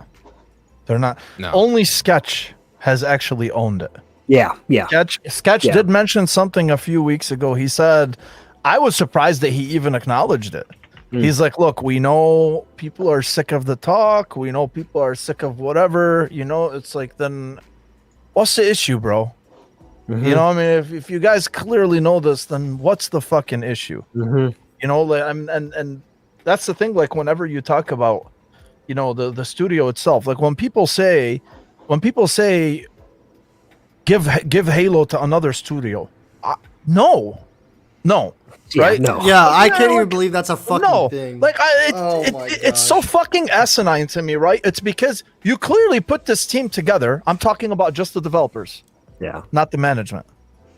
No. Only Sketch has actually owned it. Yeah. Sketch did mention something a few weeks ago. He said, I was surprised that he even acknowledged it. He's like, look, we know people are sick of the talk. We know people are sick of whatever. It's like, then what's the issue, bro? I mean, if you guys clearly know this, then what's the fucking issue? And that's the thing. Like, whenever you talk about, the studio itself, like when people say give Halo to another studio, no. Right? No. Yeah, I can't even believe that's a fucking thing. Like, it's so fucking asinine to me, right? It's because you clearly put this team together. I'm talking about just the developers, not the management,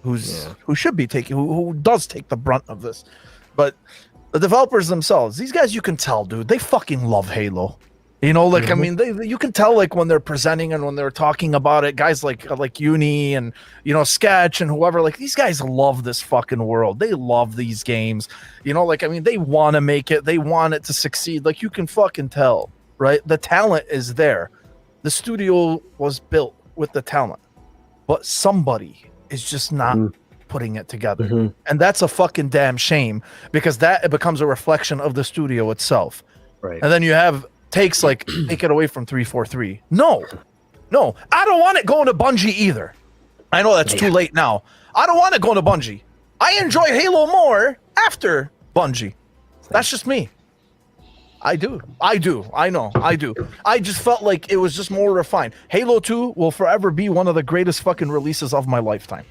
who should be taking, who does take the brunt of this, but the developers themselves. These guys, you can tell, dude, they fucking love Halo. I mean, you can tell, like, when they're presenting and when they're talking about it, guys like Uni and, Sketch and whoever, like, these guys love this fucking world. They love these games, I mean, they want to make it. They want it to succeed. Like, you can fucking tell, right? The talent is there. The studio was built with the talent, but somebody is just not putting it together. And that's a fucking damn shame, because it becomes a reflection of the studio itself. Right. And then you have takes like, take it away from 343. No, I don't want it going to Bungie either. I know that's too late now. I don't want it going to Bungie. I enjoy Halo more after Bungie. That's just me. I do. I know. I do. I just felt like it was just more refined. Halo 2 will forever be one of the greatest fucking releases of my lifetime.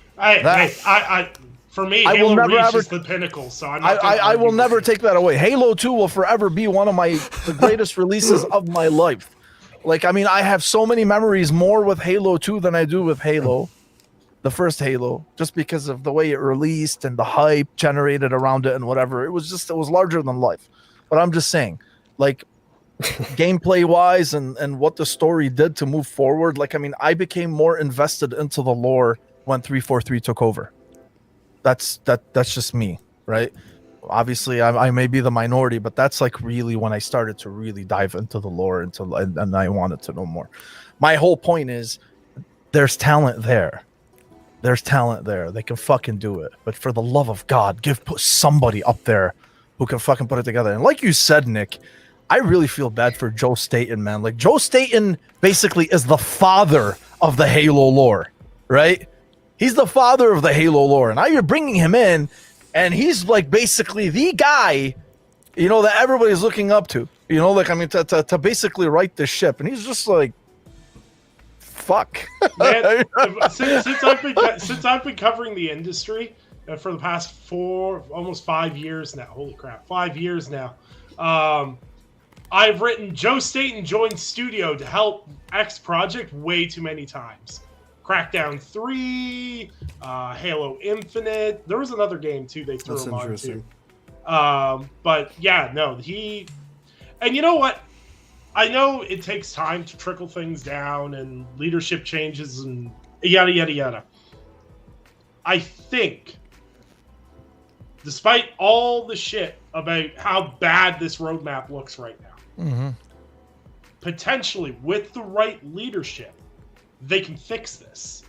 For me, Halo reaches the pinnacle, so I will never take that away. Halo 2 will forever be one of the greatest releases of my life. Like, I mean, I have so many memories more with Halo 2 than I do with Halo, the first Halo, just because of the way it released and the hype generated around it and whatever. It was larger than life. But I'm just saying, like, gameplay wise and what the story did to move forward, like, I mean, I became more invested into the lore when 343 took over. That's just me, right? Obviously, I may be the minority, but that's like really when I started to really dive into the lore and I wanted to know more. My whole point is, there's talent there. They can fucking do it. But for the love of God, put somebody up there who can fucking put it together. And like you said, Nick, I really feel bad for Joe Staten, man. Like, Joe Staten basically is the father of the Halo lore, right? He's the father of the Halo lore, and now you're bringing him in, and he's like basically the guy, that everybody's looking up to. Like, I mean, to basically right this ship, and he's just like, fuck. Man, since I've been covering the industry for the past almost 5 years now. Holy crap, 5 years now. I've written Joe Staten joined studio to help X project way too many times. Crackdown 3, Halo Infinite. There was another game too they threw him on too. But yeah, no, and you know what? I know it takes time to trickle things down and leadership changes and yada yada yada. I think, despite all the shit about how bad this roadmap looks right now, potentially with the right leadership, they can fix this.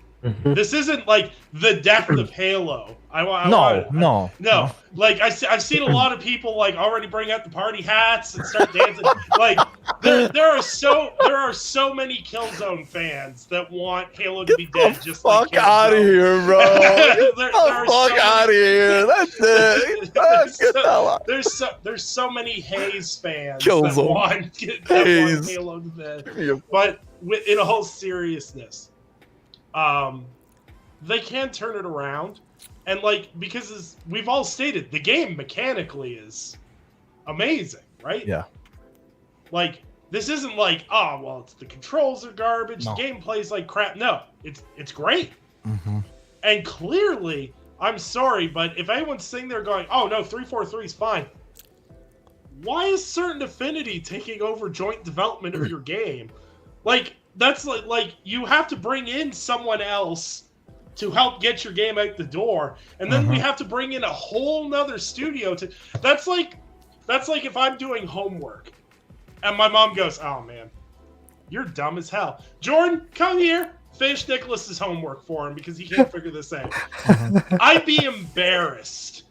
This isn't like the death of Halo. No. Like I've seen a lot of people like already bring out the party hats and start dancing. Like there are so many Killzone fans that want Halo to be dead. Just fuck like out of here, bro. Get the fuck out of here. That's it. Get the hell out. There's so many Haze fans Killzone. that want Halo to be dead. But in all seriousness, they can turn it around, and like, because as we've all stated, the game mechanically is amazing, right? Yeah. Like, this isn't like, oh well, it's the controls are garbage, No. gameplay's like crap. No, it's great. And clearly, I'm sorry, but if anyone's sitting there going, oh no, 343 is fine, why is Certain Affinity taking over joint development of your game? Like, that's like you have to bring in someone else to help get your game out the door, and then we have to bring in a whole nother studio to. That's like if I'm doing homework, and my mom goes, "Oh man, you're dumb as hell, Jordan. Come here, finish Nicholas's homework for him because he can't figure this out." I'd be embarrassed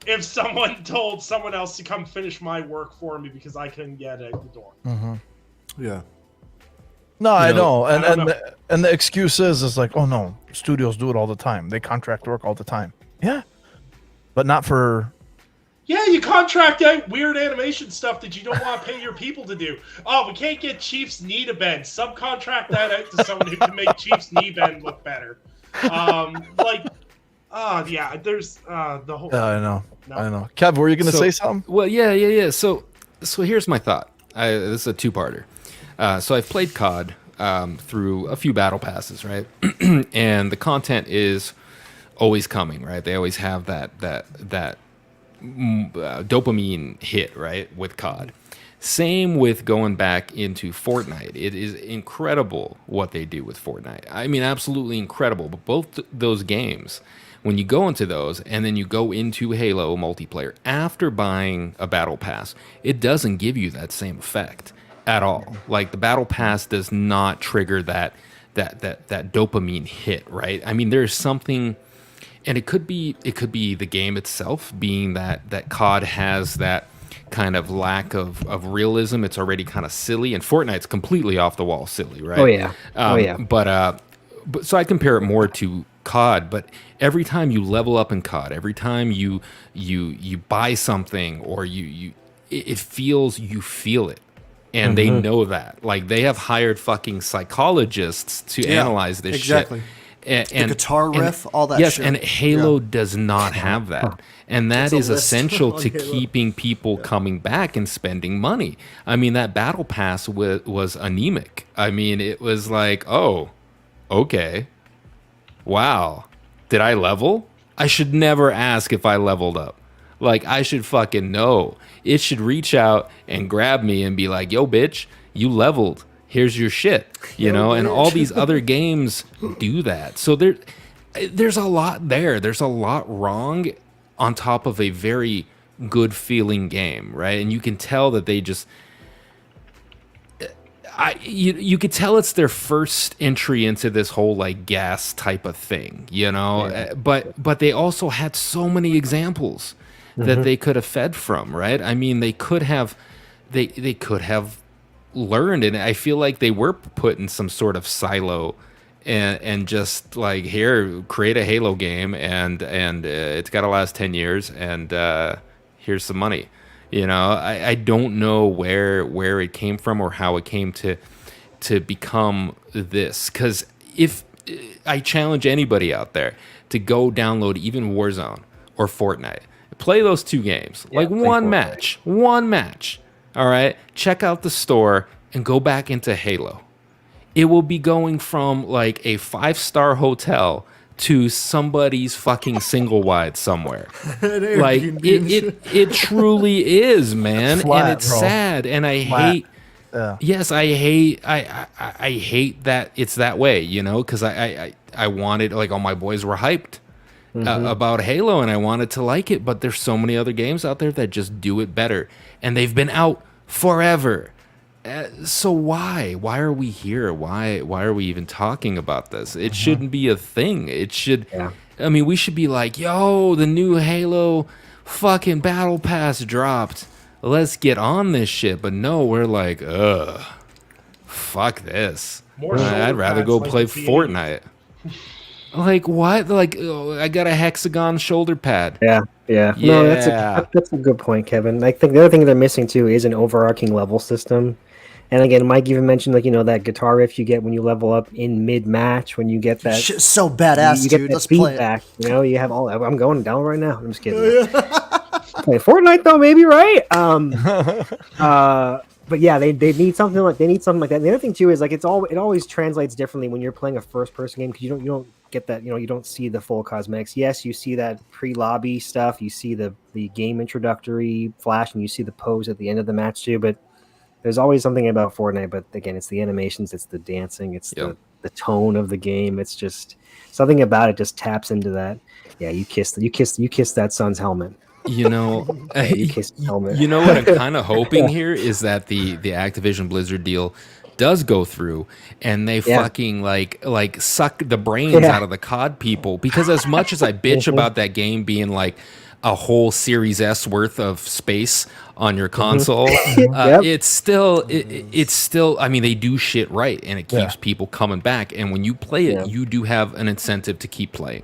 if someone told someone else to come finish my work for me because I couldn't get out the door. Yeah. No, I know. I don't know. And the excuse is like, oh no, studios do it all the time. They contract work all the time. Yeah. But not for. Yeah, you contract out weird animation stuff that you don't want to pay your people to do. Oh, we can't get Chief's knee to bend. Subcontract that out to someone who can make Chief's knee bend look better. There's the whole. Yeah, I know. No. I know. Kev, were you going to say something? Well, yeah. So here's my thought. This is a two-parter. So I've played COD through a few battle passes, right? And the content is always coming, right? They always have that dopamine hit, right, with COD. Same with going back into Fortnite. It is incredible what they do with Fortnite. I mean, absolutely incredible. But both those games, when you go into those and then you go into Halo multiplayer after buying a battle pass, it doesn't give you that same effect at all. Like, the battle pass does not trigger that dopamine hit, right? I mean, there's something, and it could be the game itself, being that COD has that kind of lack of realism. It's already kind of silly, and Fortnite's completely off the wall silly, right? Oh yeah. But so I compare it more to COD. But every time you level up in COD, every time you buy something, or it feels, you feel it. And they know that. Like, they have hired fucking psychologists to analyze this shit. And the guitar riff, all that yes, shit. and Halo does not have that. And that is essential to Halo. keeping people coming back and spending money. I mean, that battle pass was anemic. I mean, it was like, oh, okay. Wow. Did I level? I should never ask if I leveled up. Like, I should fucking know. It should reach out and grab me and be like, yo, bitch, you leveled. Here's your shit. You know, and all these other games do that. So there's a lot there. There's a lot wrong on top of a very good feeling game, right? And you can tell that they just... You could tell it's their first entry into this whole like gas type of thing, you know. Yeah. But they also had so many examples that they could have fed from, right? I mean, they could have learned, and I feel like they were put in some sort of silo, and just like, here, create a Halo game, and it's got to last 10 years, and here's some money. You know, I don't know where it came from or how it came to become this. Because if I challenge anybody out there to go download even Warzone or Fortnite, play those two games, like one match. All right, check out the store and go back into Halo. It will be going from like a 5-star hotel to somebody's fucking single wide somewhere. Like, it truly is, man. Flat, and it's bro. sad, and I hate Yes, I hate that it's that way, because I wanted, like, all my boys were hyped about Halo, and I wanted to like it, but there's so many other games out there that just do it better, and they've been out forever. So why are we here? Why are we even talking about this? It shouldn't be a thing. It should. Yeah. I mean, we should be like, yo, the new Halo fucking battle pass dropped. Let's get on this shit. But no, we're like, ugh, fuck this. More I'd rather shoulder go pads play like the Fortnite. Like what? Like, oh, I got a hexagon shoulder pad. Yeah. No, Yeah. that's a good point, Kevin. I think the other thing they're missing too is an overarching level system. And again, Mike even mentioned, like, that guitar riff you get when you level up in mid-match, when you get that. Shit's so badass, you get dude. that Let's play it. feedback. You have all. I'm going down right now. I'm just kidding. Play Fortnite though, maybe, right? But yeah, they need something like that. And the other thing too is, like, it always translates differently when you're playing a first-person game, because you don't get that. You don't see the full cosmetics. Yes, you see that pre-lobby stuff. You see the game introductory flash, and you see the pose at the end of the match too. But there's always something about Fortnite, but again, it's the animations, it's the dancing, it's the tone of the game. It's just something about it just taps into that. Yeah, you kiss that son's helmet. You Kiss his helmet. You know what I'm kind of hoping here is that the Activision Blizzard deal does go through, and they fucking like suck the brains out of the COD people, because as much as I bitch about that game being like a whole Series S worth of space on your console, it's still I mean, they do shit right, and it keeps people coming back, and when you play it, you do have an incentive to keep playing.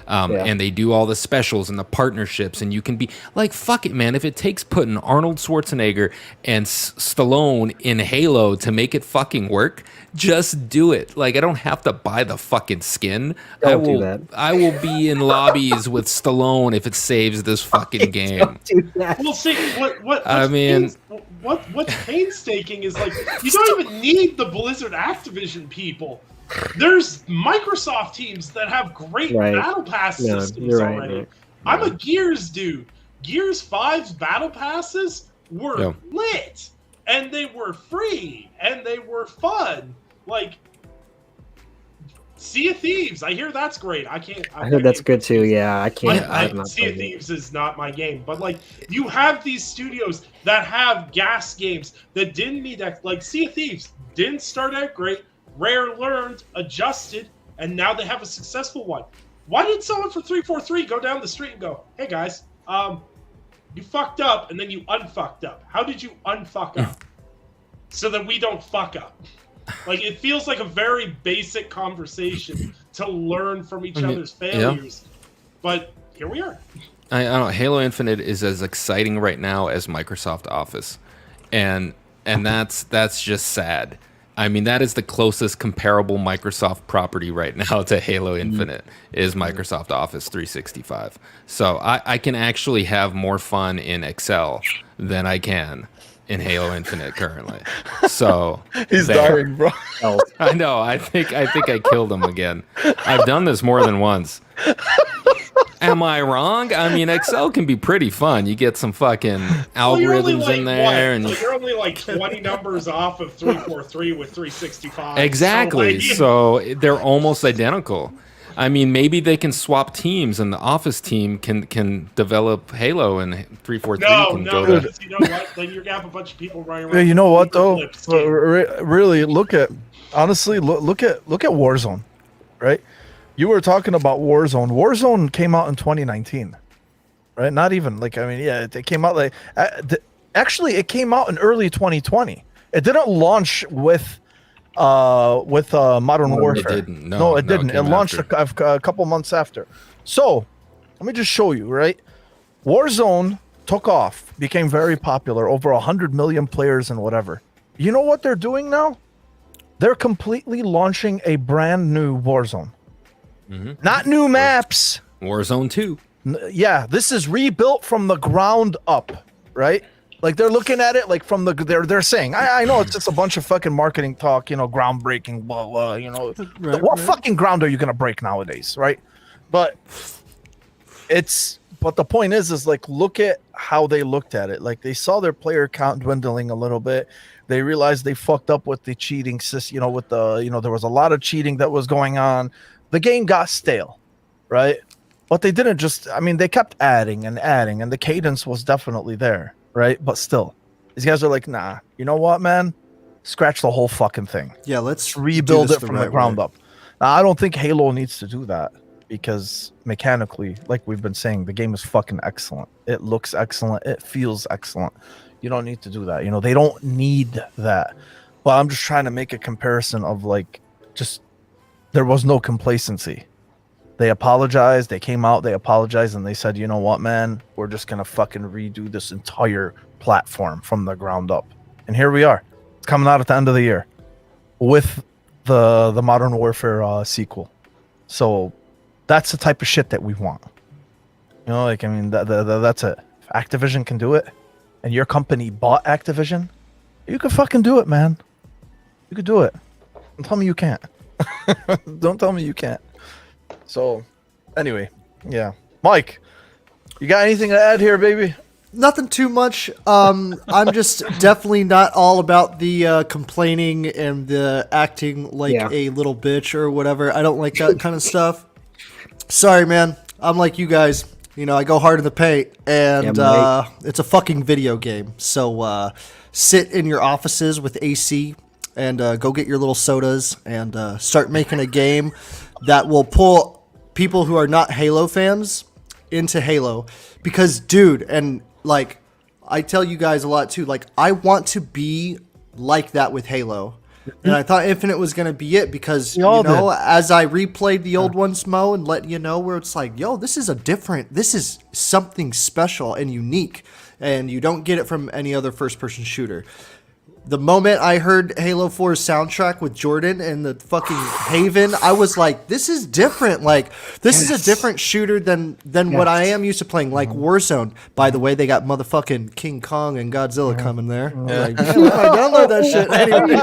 And they do all the specials and the partnerships, and you can be like, fuck it, man. If it takes putting Arnold Schwarzenegger and Stallone in Halo to make it fucking work, just do it. Like, I don't have to buy the fucking skin. I will be in lobbies with Stallone if it saves this fucking game. Well, see, what's painstaking is, like, you don't even need the Blizzard Activision people. There's Microsoft teams that have great battle pass systems already. Right. I'm a Gears dude. Gears 5's battle passes were lit, and they were free, and they were fun. Like, Sea of Thieves, I hear that's great. I heard that's good too. Yeah, I can't. Sea of Thieves is not my game, but, like, you have these studios that have gas games that didn't need that. Like, Sea of Thieves didn't start out great. Rare learned, adjusted, and now they have a successful one. Why did someone from 343 go down the street and go, "Hey guys, you fucked up," and then you unfucked up? How did you unfuck up? So that we don't fuck up. Like, it feels like a very basic conversation to learn from each other's failures. But here we are. I don't know. Halo Infinite is as exciting right now as Microsoft Office, and that's just sad. I mean, that is the closest comparable Microsoft property right now to Halo Infinite is Microsoft Office 365. So I can actually have more fun in Excel than I can in Halo Infinite currently. So he's dying, bro. I know. I think I killed him again. I've done this more than once. Am I wrong? I mean, Excel can be pretty fun. You get some fucking algorithms in there, and you're only like 20 numbers off of 343 with 365. Exactly. So they're almost identical. I mean, maybe they can swap teams, and the Office team can develop Halo, and 343 can go to. You know what? Then you're gonna have a bunch of people running around. Yeah, you know what though? Really, look at Warzone, right? You were talking about Warzone. Warzone came out in 2019, right? Not even like, I mean, yeah, it came out like actually it came out in early 2020. It didn't launch with Modern Warfare. It didn't. No, it didn't. It launched a couple months after. So let me just show you, right? Warzone took off, became very popular, over 100 million players and whatever. You know what they're doing now? They're completely launching a brand new Warzone. Not new maps. Warzone 2. Yeah, this is rebuilt from the ground up, right? Like, they're looking at it like from they're saying, I know it's just a bunch of fucking marketing talk, groundbreaking, blah blah, what fucking ground are you gonna break nowadays, right? But it's but the point is like, look at how they looked at it. Like, they saw their player count dwindling a little bit. They realized they fucked up with the cheating system, with the, there was a lot of cheating that was going on. The game got stale, right? But they didn't just, they kept adding, and the cadence was definitely there, right? But still, these guys are like, nah, you know what, man? Scratch the whole fucking thing. Yeah, let's rebuild it from the ground up. Now, I don't think Halo needs to do that, because mechanically, like we've been saying, the game is fucking excellent. It looks excellent. It feels excellent. You don't need to do that. They don't need that. But I'm just trying to make a comparison of like, just there was no complacency. They apologized. They came out. They apologized, and they said, you know what, man? We're just gonna fucking redo this entire platform from the ground up. And here we are. It's coming out at the end of the year with the Modern Warfare sequel. So that's the type of shit that we want. That's it. If Activision can do it, and your company bought Activision, you can fucking do it, man. You could do it. Don't tell me you can't. Don't tell me you can't. So, anyway, yeah. Mike, you got anything to add here, baby? Nothing too much. I'm just definitely not all about the complaining and the acting like a little bitch or whatever. I don't like that kind of stuff. Sorry, man. I'm like you guys. I go hard in the paint, and it's a fucking video game. So sit in your offices with AC and go get your little sodas and start making a game that will pull people who are not Halo fans into Halo. Because, dude, and like I tell you guys a lot too, like I want to be like that with Halo. And I thought Infinite was going to be it because, as I replayed the old ones, Mo, and let you know where it's like, yo, this is something special and unique. And you don't get it from any other first-person shooter. The moment I heard Halo 4's soundtrack with Jordan and the fucking Haven, I was like, this is different. Like, this is a different shooter than what I am used to playing, like Warzone. By the way, they got motherfucking King Kong and Godzilla coming there. Like, I download that shit. Anyways.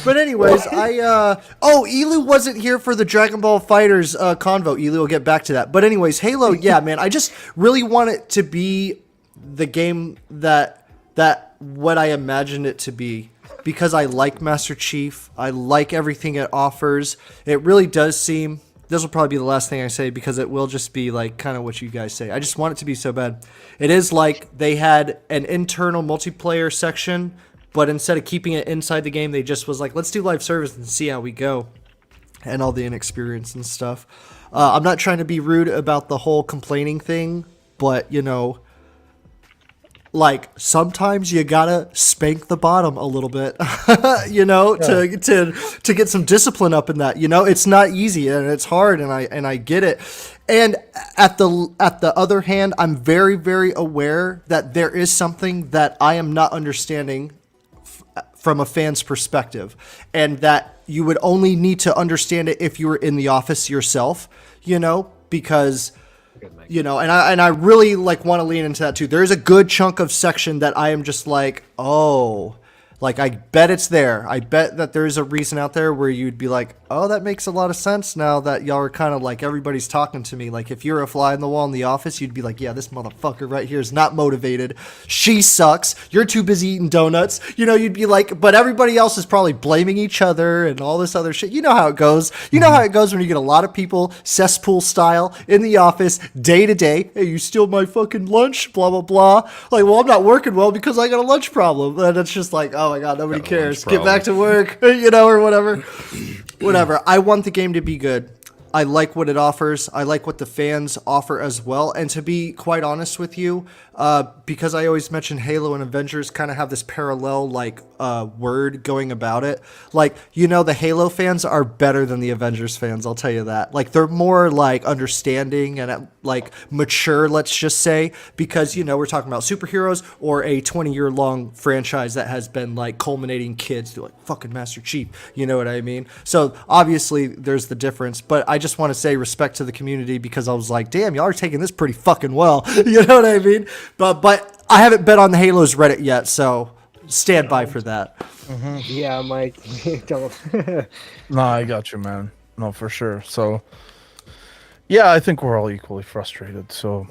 But anyways, Elu wasn't here for the Dragon Ball Fighters convo. Elu will get back to that. But anyways, Halo, yeah, man, I just really want it to be the game that what I imagined it to be, because I like Master Chief. I like everything it offers. It really does seem, this will probably be the last thing I say because it will just be like kind of what you guys say. I just want it to be so bad. It is like they had an internal multiplayer section, but instead of keeping it inside the game, they just was like, let's do live service and see how we go, and all the inexperience and stuff. I'm not trying to be rude about the whole complaining thing, but like sometimes you gotta spank the bottom a little bit, to get some discipline up in that. It's not easy and it's hard, and I get it. And at the other hand, I'm very, very aware that there is something that I am not understanding from a fan's perspective, and that you would only need to understand it if you were in the office yourself, because. And I really like want to lean into that too. There is a good chunk of section that I am just like, oh, like I bet it's there. I bet that there is a reason out there where you'd be like, oh, that makes a lot of sense now that y'all are kind of like everybody's talking to me. Like if you're a fly in the wall in the office, you'd be like, yeah, this motherfucker right here is not motivated. She sucks. You're too busy eating donuts. You'd be like, but everybody else is probably blaming each other and all this other shit. You know how it goes. You know how it goes when you get a lot of people cesspool style in the office day to day. Hey, you steal my fucking lunch, blah, blah, blah. Like, well, I'm not working well because I got a lunch problem. And it's just like, oh my God, nobody cares. Get back to work, or whatever. Whatever. I want the game to be good. I like what it offers. I like what the fans offer as well. And to be quite honest with you, because I always mention Halo and Avengers kind of have this parallel word going about it. Like, the Halo fans are better than the Avengers fans. I'll tell you that. Like, they're more like understanding and like mature, let's just say, because, we're talking about superheroes or a 20-year long franchise that has been like culminating kids through like fucking Master Chief. You know what I mean? So obviously there's the difference, but I just want to say respect to the community because I was like, damn, y'all are taking this pretty fucking well. You know what I mean? But I haven't bet on the Halos Reddit yet, so stand by for that. Mm-hmm. Yeah, Mike. Don't. No, I got you, man. No, for sure. So, Yeah, I think we're all equally frustrated. So,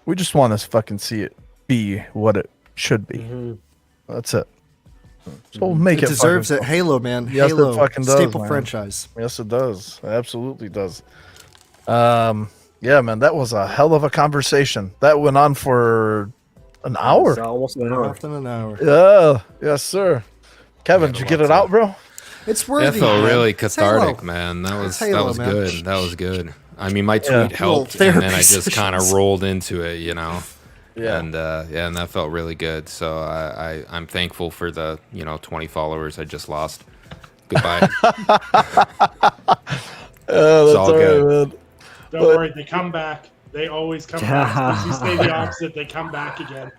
we just want to fucking see it be what it should be. That's it. So make It it deserves fucking it. Halo, man. Yes, it Halo, fucking does, staple man. franchise. Yes, it does. It absolutely does. Yeah, man, that was a hell of a conversation. That went on for an hour. It's almost an hour. Less than an hour. Yeah, yes, sir. Kevin, did you get it out, bro? It's worthy. That felt man. really It's cathartic, Halo. man. That was Halo, that was man. good. That was good. I mean, my Yeah. tweet helped, Little and then I therapy just kind of sessions. rolled into it, you know. Yeah. And and that felt really good. So I'm thankful for the 20 followers I just lost. Goodbye. That's all good. man. Don't worry, they come back. They always come back. If you say the opposite, they come back again.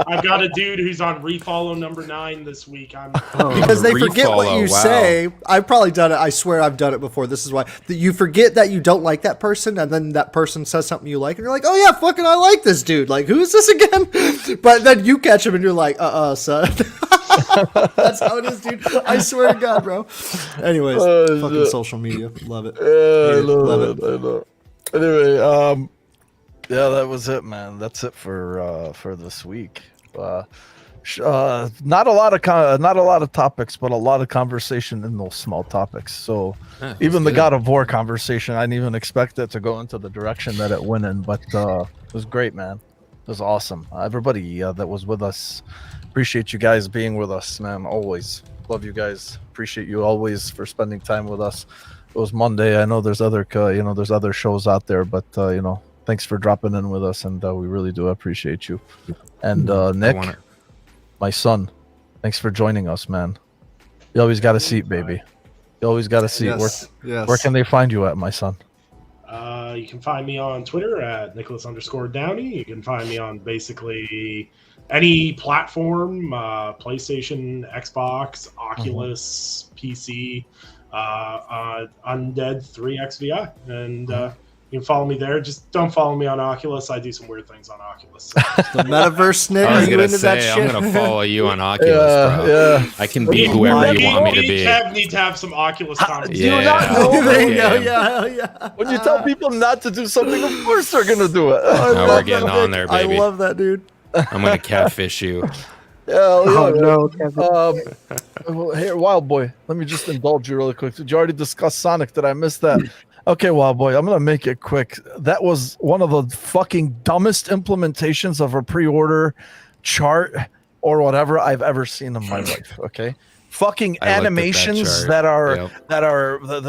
I've got a dude who's on refollow number 9 this week. Because they forget what you Refollow, wow. say. I've probably done it. I swear I've done it before. This is why. You forget that you don't like that person, and then that person says something you like, and you're like, oh yeah, fucking I like this dude. Like, who is this again? But then you catch him, and you're like, son. That's how it is, dude. I swear to God, bro. Anyways, fucking social media. Love it. Yeah, I Love know, I know. Anyway, yeah, that was it, man. That's it for this week. Not a lot of topics, but a lot of conversation in those small topics. So Yeah, that even was the good. God of War conversation, I didn't even expect it to go into the direction that it went in, but it was great, man. It was awesome. Everybody that was with us, appreciate you guys being with us, man. Always love you guys. Appreciate you always for spending time with us. It was Monday. I know there's other there's other shows out there, but thanks for dropping in with us, and we really do appreciate you. And Nick, my son, thanks for joining us, man. You always got a seat, baby. You always got a seat. Yes. Where can they find you at, my son? You can find me on Twitter at Nicholas_Downey. You can find me on basically any platform, PlayStation, Xbox, Oculus, PC, Undead 3XVI, and you can follow me there. Just don't follow me on Oculus. I do some weird things on Oculus. The metaverse, Nick. I Are was you gonna into that say shit? I'm gonna follow you on Oculus, bro. Yeah. I can be whoever you want me to be. Kev need to have some Oculus conversation. you not know? There you go. Okay. Yeah. When you tell people not to do something, of course they're gonna do it. I Now love we're getting that, on Nick. there, baby. I love that, dude. I'm gonna catfish you. Oh Yeah, no, Kevin. well, here, Wild Boy, let me just indulge you really quick. Did you already discuss Sonic? Did I miss that? Okay, Wild Boy, I'm gonna make it quick. That was one of the fucking dumbest implementations of a pre-order chart or whatever I've ever seen in my life. Okay, fucking I looked at that animations chart. that are Yep.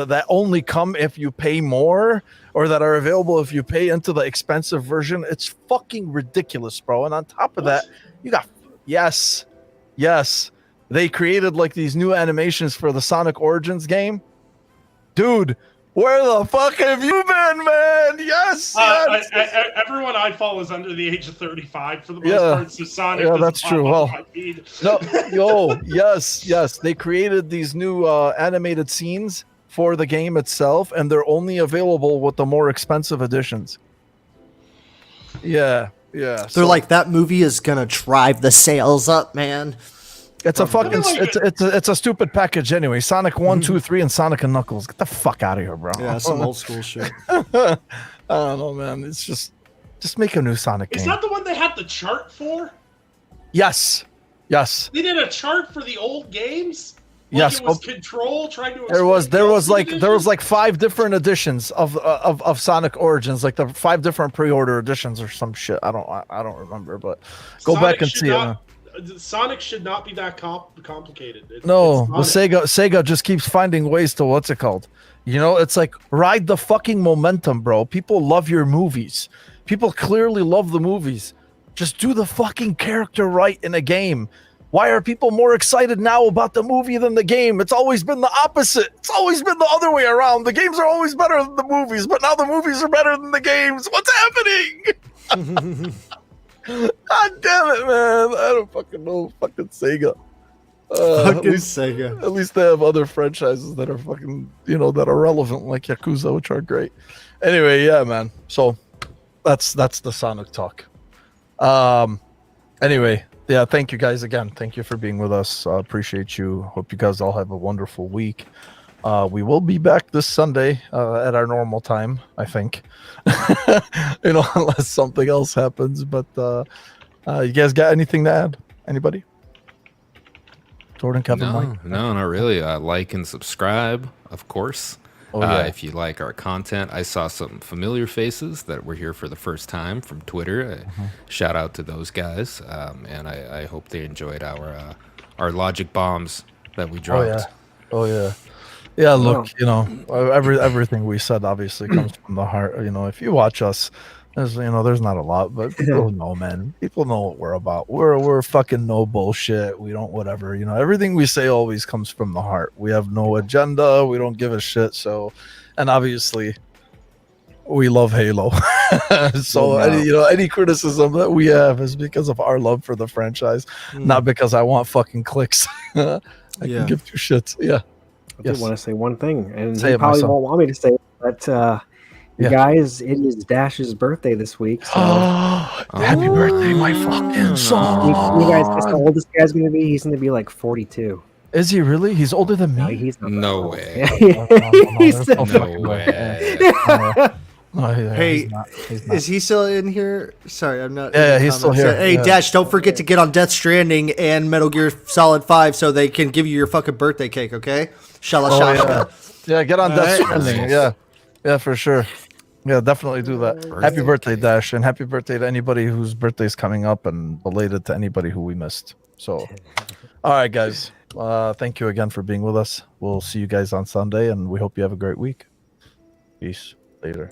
that only come if you pay more, or that are available if you pay into the expensive version. It's fucking ridiculous, bro. And on top of that, you got yes, they created like these new animations for the Sonic Origins game, dude. Where the fuck have you been, man? Yes. Everyone I follow is under the age of 35 for the most Yeah. part. So Sonic Yeah, doesn't that's pop true. up Well, on my feed. No, yes. They created these new animated scenes for the game itself, and they're only available with the more expensive editions. Yeah. They're like, that movie is gonna drive the sales up, man. It's a fucking Like it's a stupid package anyway. Sonic 1, 2, 3, and Sonic and Knuckles. Get the fuck out of here, bro. Yeah, some old school shit. I don't know, man. It's just make a new Sonic Is game. that the one they had the chart for? Yes. They did a chart for the old games? Like Yes. It was Control trying to. There was explain like 5 different editions of Sonic Origins, like the 5 different pre-order editions or some shit. I don't remember, but go Sonic back and should see not- it. Sonic should not be that complicated. No, it's the not- Sega just keeps finding ways to what's it called? It's like ride the fucking momentum, bro. People love your movies. People clearly love the movies. Just do the fucking character right in a game. Why are people more excited now about the movie than the game? It's always been the opposite. It's always been the other way around. The games are always better than the movies, but now the movies are better than the games. What's happening? God damn it, man. I don't fucking know. Fucking Sega. Fucking Sega. At least they have other franchises that are fucking, that are relevant, like Yakuza, which are great. Anyway, yeah, man. So that's the Sonic talk. Anyway, yeah, thank you guys again. Thank you for being with us. Appreciate you. Hope you guys all have a wonderful week. We will be back this Sunday at our normal time, I think. Unless something else happens. But you guys got anything to add? Anybody? Jordan, Kevin, Mike? No, not really. Like and subscribe, of course. Oh, yeah. If you like our content, I saw some familiar faces that were here for the first time from Twitter. Shout out to those guys, and I hope they enjoyed our logic bombs that we dropped. Oh yeah. Yeah, look, everything we said obviously comes from the heart. If you watch us, there's not a lot, but people know, man. People know what we're about. We're fucking no bullshit. We don't whatever. Everything we say always comes from the heart. We have no agenda. We don't give a shit. So, and obviously, we love Halo. So any criticism that we have is because of our love for the franchise, not because I want fucking clicks. I can give two shits. Yeah. I did want to say one thing, and Say he it, probably my son. won't want me to say it, but guys, it is Dash's birthday this week. So Happy birthday, my fucking son. you guys guess how old this guy's going to be? He's going to be like 42. Is he really? He's older than No, me? he's not. No that old. way. He's No No way. Hey, he's not. is he still in here? Sorry, I'm not. Yeah, in the he's still comments. here. Hey, Yeah. Dash, don't forget to get on Death Stranding and Metal Gear Solid 5 so they can give you your fucking birthday cake, okay? Shala Oh, shala. yeah, get on Death Alright. Stranding. Yeah, for sure. Yeah, definitely do that. Happy birthday, Dash, and happy birthday to anybody whose birthday's coming up, and belated to anybody who we missed. So, all right, guys. Thank you again for being with us. We'll see you guys on Sunday, and we hope you have a great week. Peace. Later.